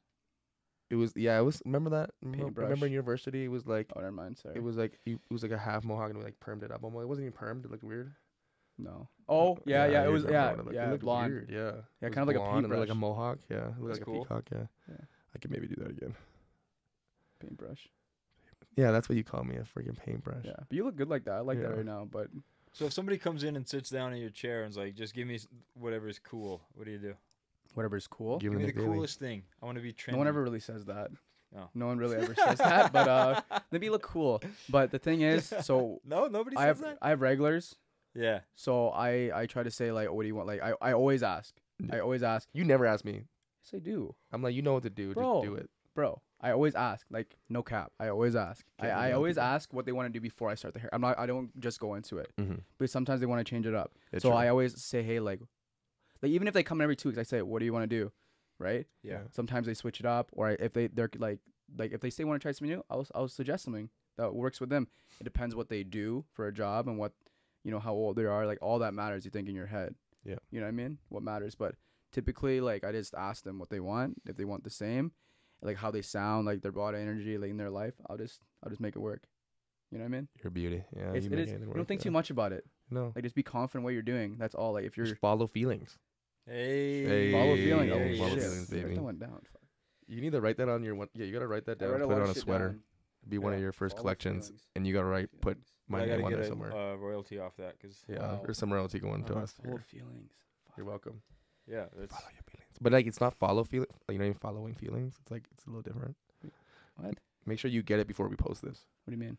It was. Yeah, it was. Remember that? Paintbrush. Remember in university? It was like. Oh, never mind. Sorry. It was like a half mohawk and we like permed it up. Almost. It wasn't even permed. It looked weird. No. Oh, yeah. It you was. remember Yeah. when it looked- Yeah. It looked Blonde. weird. Yeah. Yeah, It was kind of like a blonde and then, like a paintbrush. mohawk. Yeah. It looked That's like a cool. peacock. Yeah. Yeah. I could maybe do that again. Paintbrush. Yeah, that's what you call me, a freaking paintbrush. Yeah, but you look good like that. I like that Yeah. right now. But So if somebody comes in and sits down in your chair and is like, just give me whatever's cool, what do you do? whatever's cool. Give Give me me the daily. coolest thing. I want to be trendy. No one ever really says that. No. No one really ever says that. But maybe you look cool. But the thing is, so No, nobody I says have that. I have regulars. Yeah. So I try to say like, what do you want? Like I always ask. Yeah. I always ask. You never ask me. Yes, I do, I'm like, you know what to do. Bro. Just do it. bro. I always ask. Like no cap. I always ask. Can't I do always that. ask what they want to do before I start the hair. I don't just go into it. Mm-hmm. But sometimes they want to change it up. It's So true. I always say, hey, like even if they come in every 2 weeks, I say, what do you want to do? Right? Yeah. Sometimes they switch it up, or if they're like if they say want to try something new, I'll suggest something that works with them. It depends what they do for a job and what how old they are. Like all that matters. You think in your head. Yeah. You know what I mean? What matters, but typically like I just ask them what they want. If they want the same, like how they sound, like their body energy, like in their life, I'll just make it work. You know what I mean? You're a beauty. Yeah. It you make is. anything Don't work, think yeah. too much about it. No. Like just be confident what you're doing. That's all. Like if you're Just follow feelings. Hey. follow feeling. Hey, Oh follow shit. feelings, Write baby. that one down. Fuck. You need to write that on your one. Yeah, you gotta write that I down. write Put lot it of on a shit sweater. down. Be one of Yeah, your first follow collections, feelings. and you gotta write. Put my I gotta name on get there a somewhere. royalty off that because Yeah, Wow. there's some royalty going to us. Hold here. feelings. Fuck. You're welcome. yeah, that's Follow your feelings. But like, it's not follow feelings. Like, you know, even following feelings. It's like it's a little different. What? Make sure you get it before we post this. What do you mean?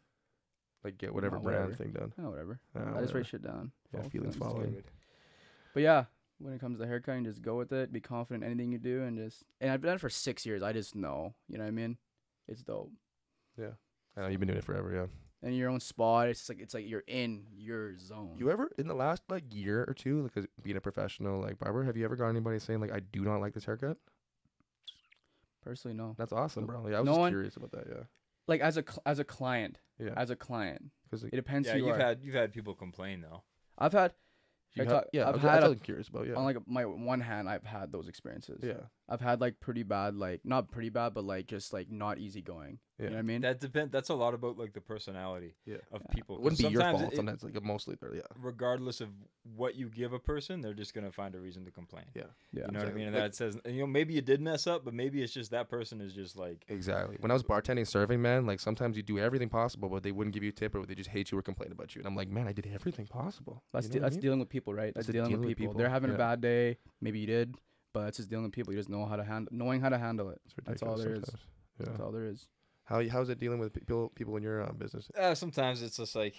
Like, get whatever No, brand whatever. thing done. Oh, whatever. Ah, I just whatever. write shit down. Yeah, Follow feelings is following. good. But yeah, when it comes to haircutting, just go with it. Be confident in anything you do, and I've done it for 6 years. I just know. You know what I mean? It's dope. I know you've been doing it forever. Yeah. And your own spot. It's like you're in your zone. You ever in the last like year or two, like as being a professional like barber, have you ever got anybody saying like I do not like this haircut? Personally, no. That's awesome, bro. Like, I was No just one- curious about that. Yeah. Like as a client, Yeah. as a client, Because it depends yeah. who you are. You've had people complain though. I've had yeah, I've that's had what a- I'm curious about. Yeah. on like my one hand, I've had those experiences. yeah. I've had like pretty bad, like not pretty bad, but like just like not easygoing. Yeah. You know what I mean? That's a lot about like the personality Yeah. of Yeah. people. It 'Cause wouldn't be your sometimes fault. Sometimes like mostly, yeah. regardless of what you give a person, they're just gonna find a reason to complain. Yeah. Yeah. You know what I mean? And Like- that says, and, maybe you did mess up, but maybe it's just that person is just like, Exactly. When I was bartending, serving, man, like sometimes you do everything possible, but they wouldn't give you a tip or they just hate you or complain about you. And I'm like, man, I did everything possible. That's You know what I that's mean? dealing with people, right? That's That's dealing with people. They're having yeah. a bad day. Maybe you did, but that's just dealing with people. You just know how to knowing how to handle it. That's all there is. Yeah. That's all there is. How's it dealing with people in your business? Sometimes it's just like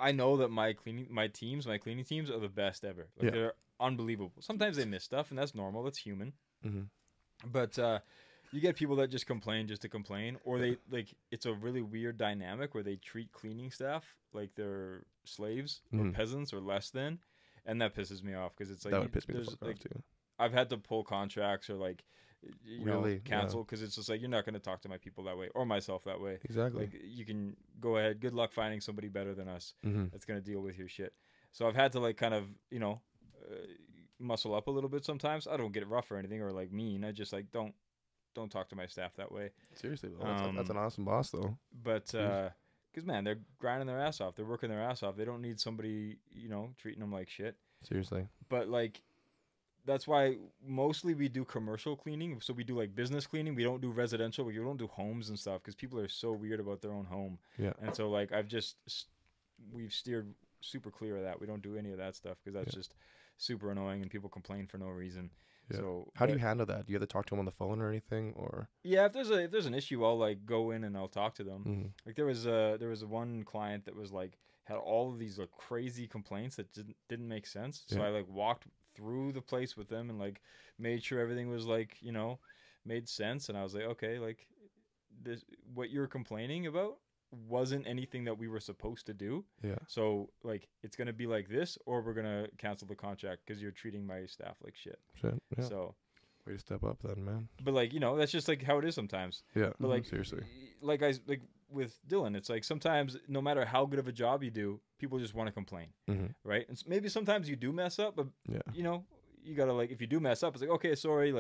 I know that my cleaning teams are the best ever. Like they're unbelievable. Sometimes they miss stuff, and that's normal. That's human. Mm-hmm. But you get people that just complain just to complain, or they it's a really weird dynamic where they treat cleaning staff like they're slaves or peasants or less than, and that pisses me off because it's like that would piss me the fuck off too. I've had to pull contracts or you know, cancel because it's just like you're not going to talk to my people that way or myself that way. Exactly. Like you can go ahead. Good luck finding somebody better than us that's going to deal with your shit. So I've had to kind of muscle up a little bit sometimes. I don't get rough or anything or mean. I just don't talk to my staff that way. Seriously, though. That's an awesome boss, though. But because man, they're grinding their ass off. They're working their ass off. They don't need somebody treating them like shit. Seriously. But that's why mostly we do commercial cleaning. So we do business cleaning. We don't do residential. We don't do homes and stuff because people are so weird about their own home. Yeah. And so we've steered super clear of that. We don't do any of that stuff because that's just super annoying and people complain for no reason. Yeah. So how do you handle that? Do you have to talk to them on the phone or anything, or? Yeah, if there's an issue, I'll go in and I'll talk to them. There was one client that was had all of these crazy complaints that didn't make sense. So I walked through the place with them and made sure everything was made sense. And I was like, okay, this what you're complaining about wasn't anything that we were supposed to do. Yeah. So it's gonna be like this, or we're gonna cancel the contract because you're treating my staff like shit. Shit. Yeah. So way to step up then, man. But that's just how it is sometimes. Yeah. But seriously. With Dylan, it's sometimes no matter how good of a job you do, people just want to complain, right? And maybe sometimes you do mess up, but you gotta if you do mess up, it's okay, sorry,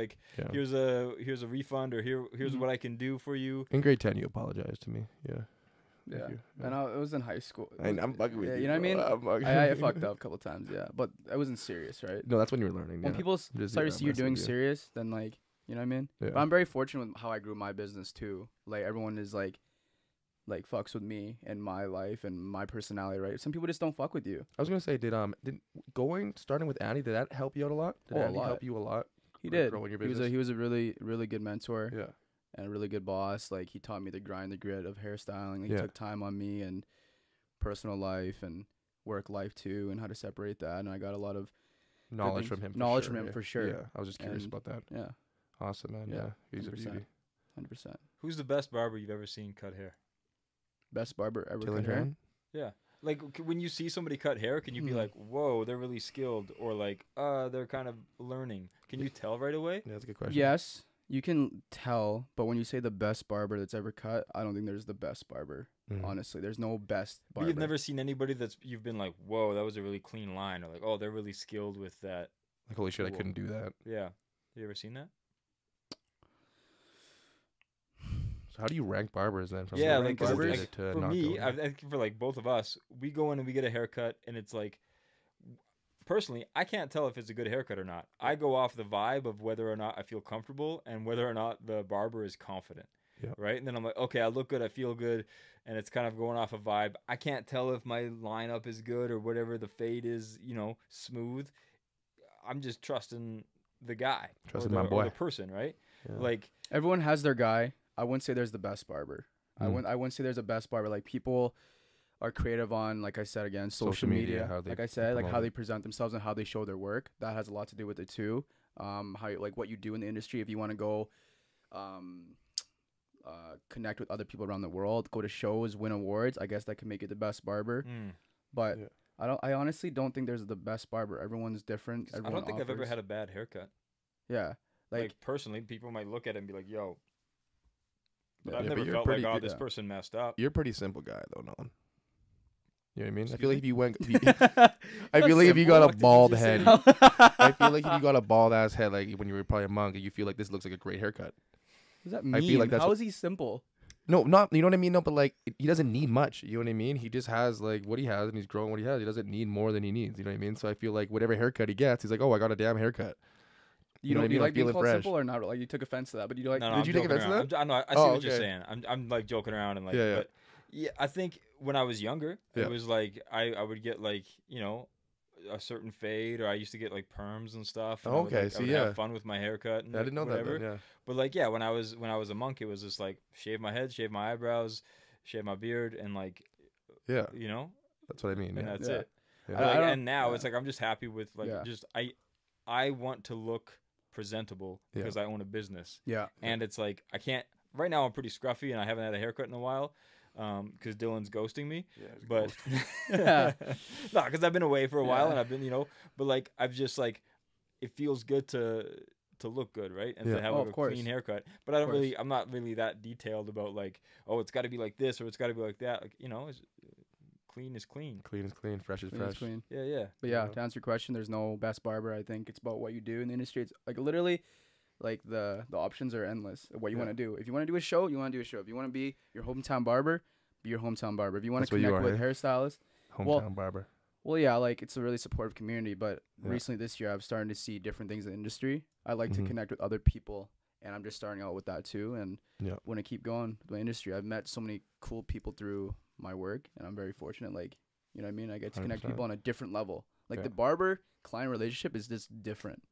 here's a refund, or here's what I can do for you. In grade 10, you apologized to me. Yeah. Yeah. And it was in high school. I'm bugging with you. You know what I mean? I fucked up a couple times, but I wasn't serious, right? No, that's when you were learning. When people start to see you're doing serious, then you know what I mean? Yeah. But I'm very fortunate with how I grew my business too. Everyone is fucks with me and my life and my personality, right? Some people just don't fuck with you. I was gonna say, did starting with Andy, did that help you out a lot? Did Andy help you a lot? He did. Growing your business? He was a really, really good mentor. Yeah. And a really good boss. He taught me the grind, the grit of hairstyling. He took time on me and personal life and work life too, and how to separate that. And I got a lot of knowledge from him. For sure. Yeah, I was just curious about that. Yeah. Awesome, man. Yeah, he's 100%. A beauty. 100%. Who's the best barber you've ever seen cut hair? Best barber ever cut hair? Yeah. When you see somebody cut hair, can you be like, whoa, they're really skilled, or they're kind of learning? Can you tell right away? Yeah, that's a good question. Yes. You can tell, but when you say the best barber that's ever cut, I don't think there's the best barber. Honestly, there's no best barber. But you've never seen anybody you've been like, whoa, that was a really clean line, or oh, they're really skilled with that. Holy shit, I couldn't do that. Yeah. You ever seen that? So how do you rank barbers then? From barbers to for me, I think for both of us, we go in and we get a haircut, and it's personally, I can't tell if it's a good haircut or not. I go off the vibe of whether or not I feel comfortable and whether or not the barber is confident. Yeah. Right? And then I'm like, okay, I look good, I feel good, and it's kind of going off a vibe. I can't tell if my lineup is good or whatever, the fade is, smooth. I'm just trusting the guy. Trusting my boy. Or the person, right? Yeah. Everyone has their guy. I wouldn't say there's the best barber. I wouldn't say there's a best barber. People are creative on, like I said again, social media. How they present themselves and how they show their work. That has a lot to do with it too. What you do in the industry. If you want to go, connect with other people around the world, go to shows, win awards. I guess that can make you the best barber. But I honestly don't think there's the best barber. Everyone's different. I don't think I've ever had a bad haircut. Yeah. Personally, people might look at it and be like, yo. But I've never felt this person messed up. You're a pretty simple guy, though, Nolan. You know what I mean? I feel like if you went, I feel like if you got a bald head, I feel like if you got a bald ass head, when you were probably a monk, you feel like this looks like a great haircut. What does that mean? I feel like how is he simple? No, not you know what I mean. No, but he doesn't need much. You know what I mean? He just has what he has, and he's growing what he has. He doesn't need more than he needs. You know what I mean? So I feel like whatever haircut he gets, he's like, oh, I got a damn haircut. You know what I mean? Like being called simple or not? You took offense to that, but you like? No, did you take offense to that? I see what you're saying. I'm joking around and But yeah, I think when I was younger, it was I would get a certain fade, or I used to get like perms and stuff. And Oh, I would, okay, like, so I would yeah. have fun with my haircut. And I didn't know whatever. that. Then, yeah. But like, yeah, when I was a monk, it was just like shave my head, shave my eyebrows, shave my beard, and like, Yeah. you know, That's what I mean. and Yeah. that's Yeah. it. Yeah. But, like, I don't- and now yeah. it's like I'm just happy with like Yeah. just I want to look presentable Yeah. because I own a business, Yeah. and it's like I can't. Right now, I'm pretty scruffy, and I haven't had a haircut in a while, because Dylan's ghosting me. Yeah, it's But ghost. no, because I've been away for a while, Yeah. and I've been, but like I've just like it feels good to look good, right? And Yeah. to have Oh, like, of a course. clean haircut. But I don't course. really, I'm not really that detailed about like, oh, it's got to be like this or it's got to be like that. Like, it's, clean is clean. Clean is clean. Fresh is Clean is fresh. clean. Yeah, yeah. But yeah, Yeah. to answer your question, there's no best barber. I think it's about what you do in the industry. It's like literally, like the options are endless of what you Yeah. want to do. If you want to do a show, you want to do a show. If you want to be your hometown barber, be your hometown barber. If you want That's to what you connect are, with eh? hairstylists, Hometown barber. well, yeah, like it's a really supportive community. But Yeah. recently this year, I'm starting to see different things in the industry. I like Mhm. to connect with other people, and I'm just starting out with that too. And Yeah. want to keep going with my industry. I've met so many cool people through my work, and I'm very fortunate. Like, you know what I mean? I get to connect 100%. people on a different level. Like Yeah. the barber client relationship is just different.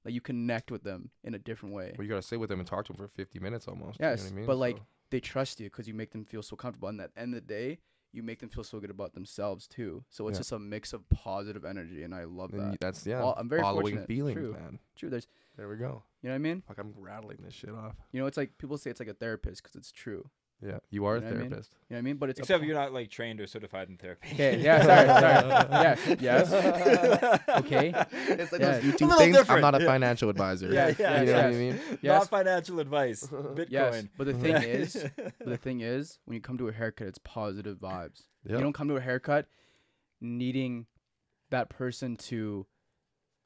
Like you connect with them in a different way. Well, you gotta sit with them and talk to them for 50 minutes almost. Yes, You know what I mean? but like So- they trust you because you make them feel so comfortable. And at the end of the day, you make them feel so good about themselves too. So it's Yeah. just a mix of positive energy, and I love and that. that's yeah. Well, I'm very following fortunate. feelings, True. man. True. There's, There we go. you know what I mean? Fuck, I'm rattling this shit off. You know, it's like people say it's like a therapist because it's true. Yeah, you are You a know what I mean? therapist. You know what I mean? But it's Except you're not like trained or certified in therapy. Okay. Yeah. Sorry. Yes. Okay. It's like Yeah. those A YouTube little things. I'm different. not a financial advisor. Yeah, yeah, You know what I yes. mean? Yes. Not financial advice. Bitcoin. Yes, but the thing Yeah. is, when you come to a haircut, it's positive vibes. Yeah. You don't come to a haircut needing that person to,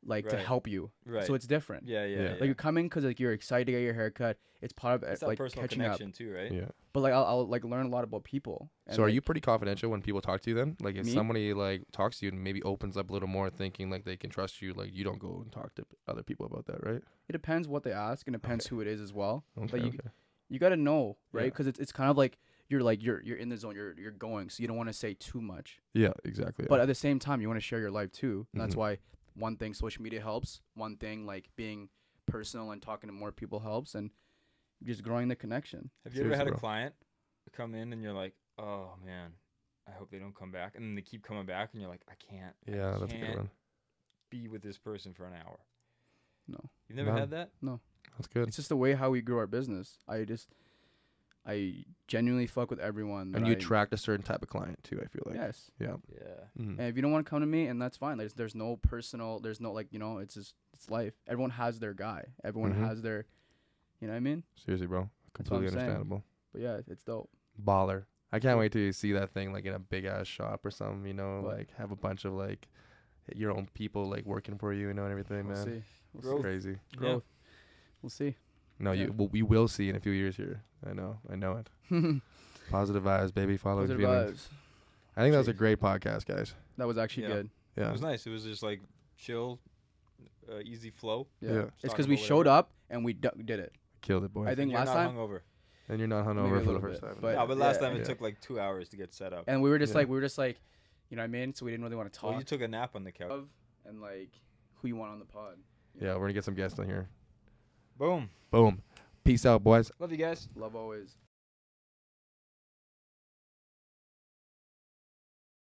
like, to Right. help you. Right. So it's different. yeah, yeah, Yeah. yeah. Like you're coming because like you're excited to get your haircut. It's part of it's that like personal catching up. connection too, right? Yeah. But like I'll like learn a lot about people. And, So are like, you pretty confidential when people talk to you then? Like if Me? somebody like talks to you and maybe opens up a little more thinking like they can trust you, like you don't go and talk to other people about that, right? It depends what they ask and depends who it is as well. Okay. Like Okay. you got to know, right? Yeah. Because it's kind of like you're in the zone. You're going, so you don't want to say too much. Yeah, exactly. But at the same time, you want to share your life too. And that's Mhm. why one thing social media helps. One thing like being personal and talking to more people helps, and just growing the connection. Have you ever had Seriously, a bro. client come in and you're like, oh man, I hope they don't come back, and then they keep coming back, and you're like, I can't yeah, that's a good can't one. be with this person for an hour. No, You've never No. had that? That's good. it's just the way how we grew our business. I genuinely fuck with everyone. And that you I- attract a certain type of client too, I feel like. Yes. Yeah. Yeah. Mhm. And if you don't want to come to me, and that's fine. There's no personal. There's no like it's just it's life. Everyone has their guy. Everyone Mhm. has their. You know what I mean? Seriously, bro. That's what I'm Completely saying. understandable. But yeah, it's dope. Baller. I can't wait to see that thing like in a big ass shop or something, What? like have a bunch of like your own people like working for you, and everything, We'll man. see. We'll Growth. see. Crazy. Growth. We'll see. No, Yeah. we will see in a few years here. I know it. Positive vibes, baby. Following Positive feelings. vibes. I think that was a great podcast, guys. That was actually Yeah. good. It Yeah. was nice. It was just like chill, easy flow. Yeah. Yeah. It's Talking because we about showed whatever. up and we did it. Killed it, boy. I think You're last not time, hungover. And you're not Maybe hungover a for the little first bit, time. but- No, but last yeah. time it Yeah. took like 2 hours to get set up. and we were just Yeah. like, you know what I mean? So we didn't really want to talk Well, you took a nap on the couch. of and like who you want on the pod. you Yeah, know? we're gonna get some guests on here. Boom. Boom. Peace out, boys. Love you guys. Love always.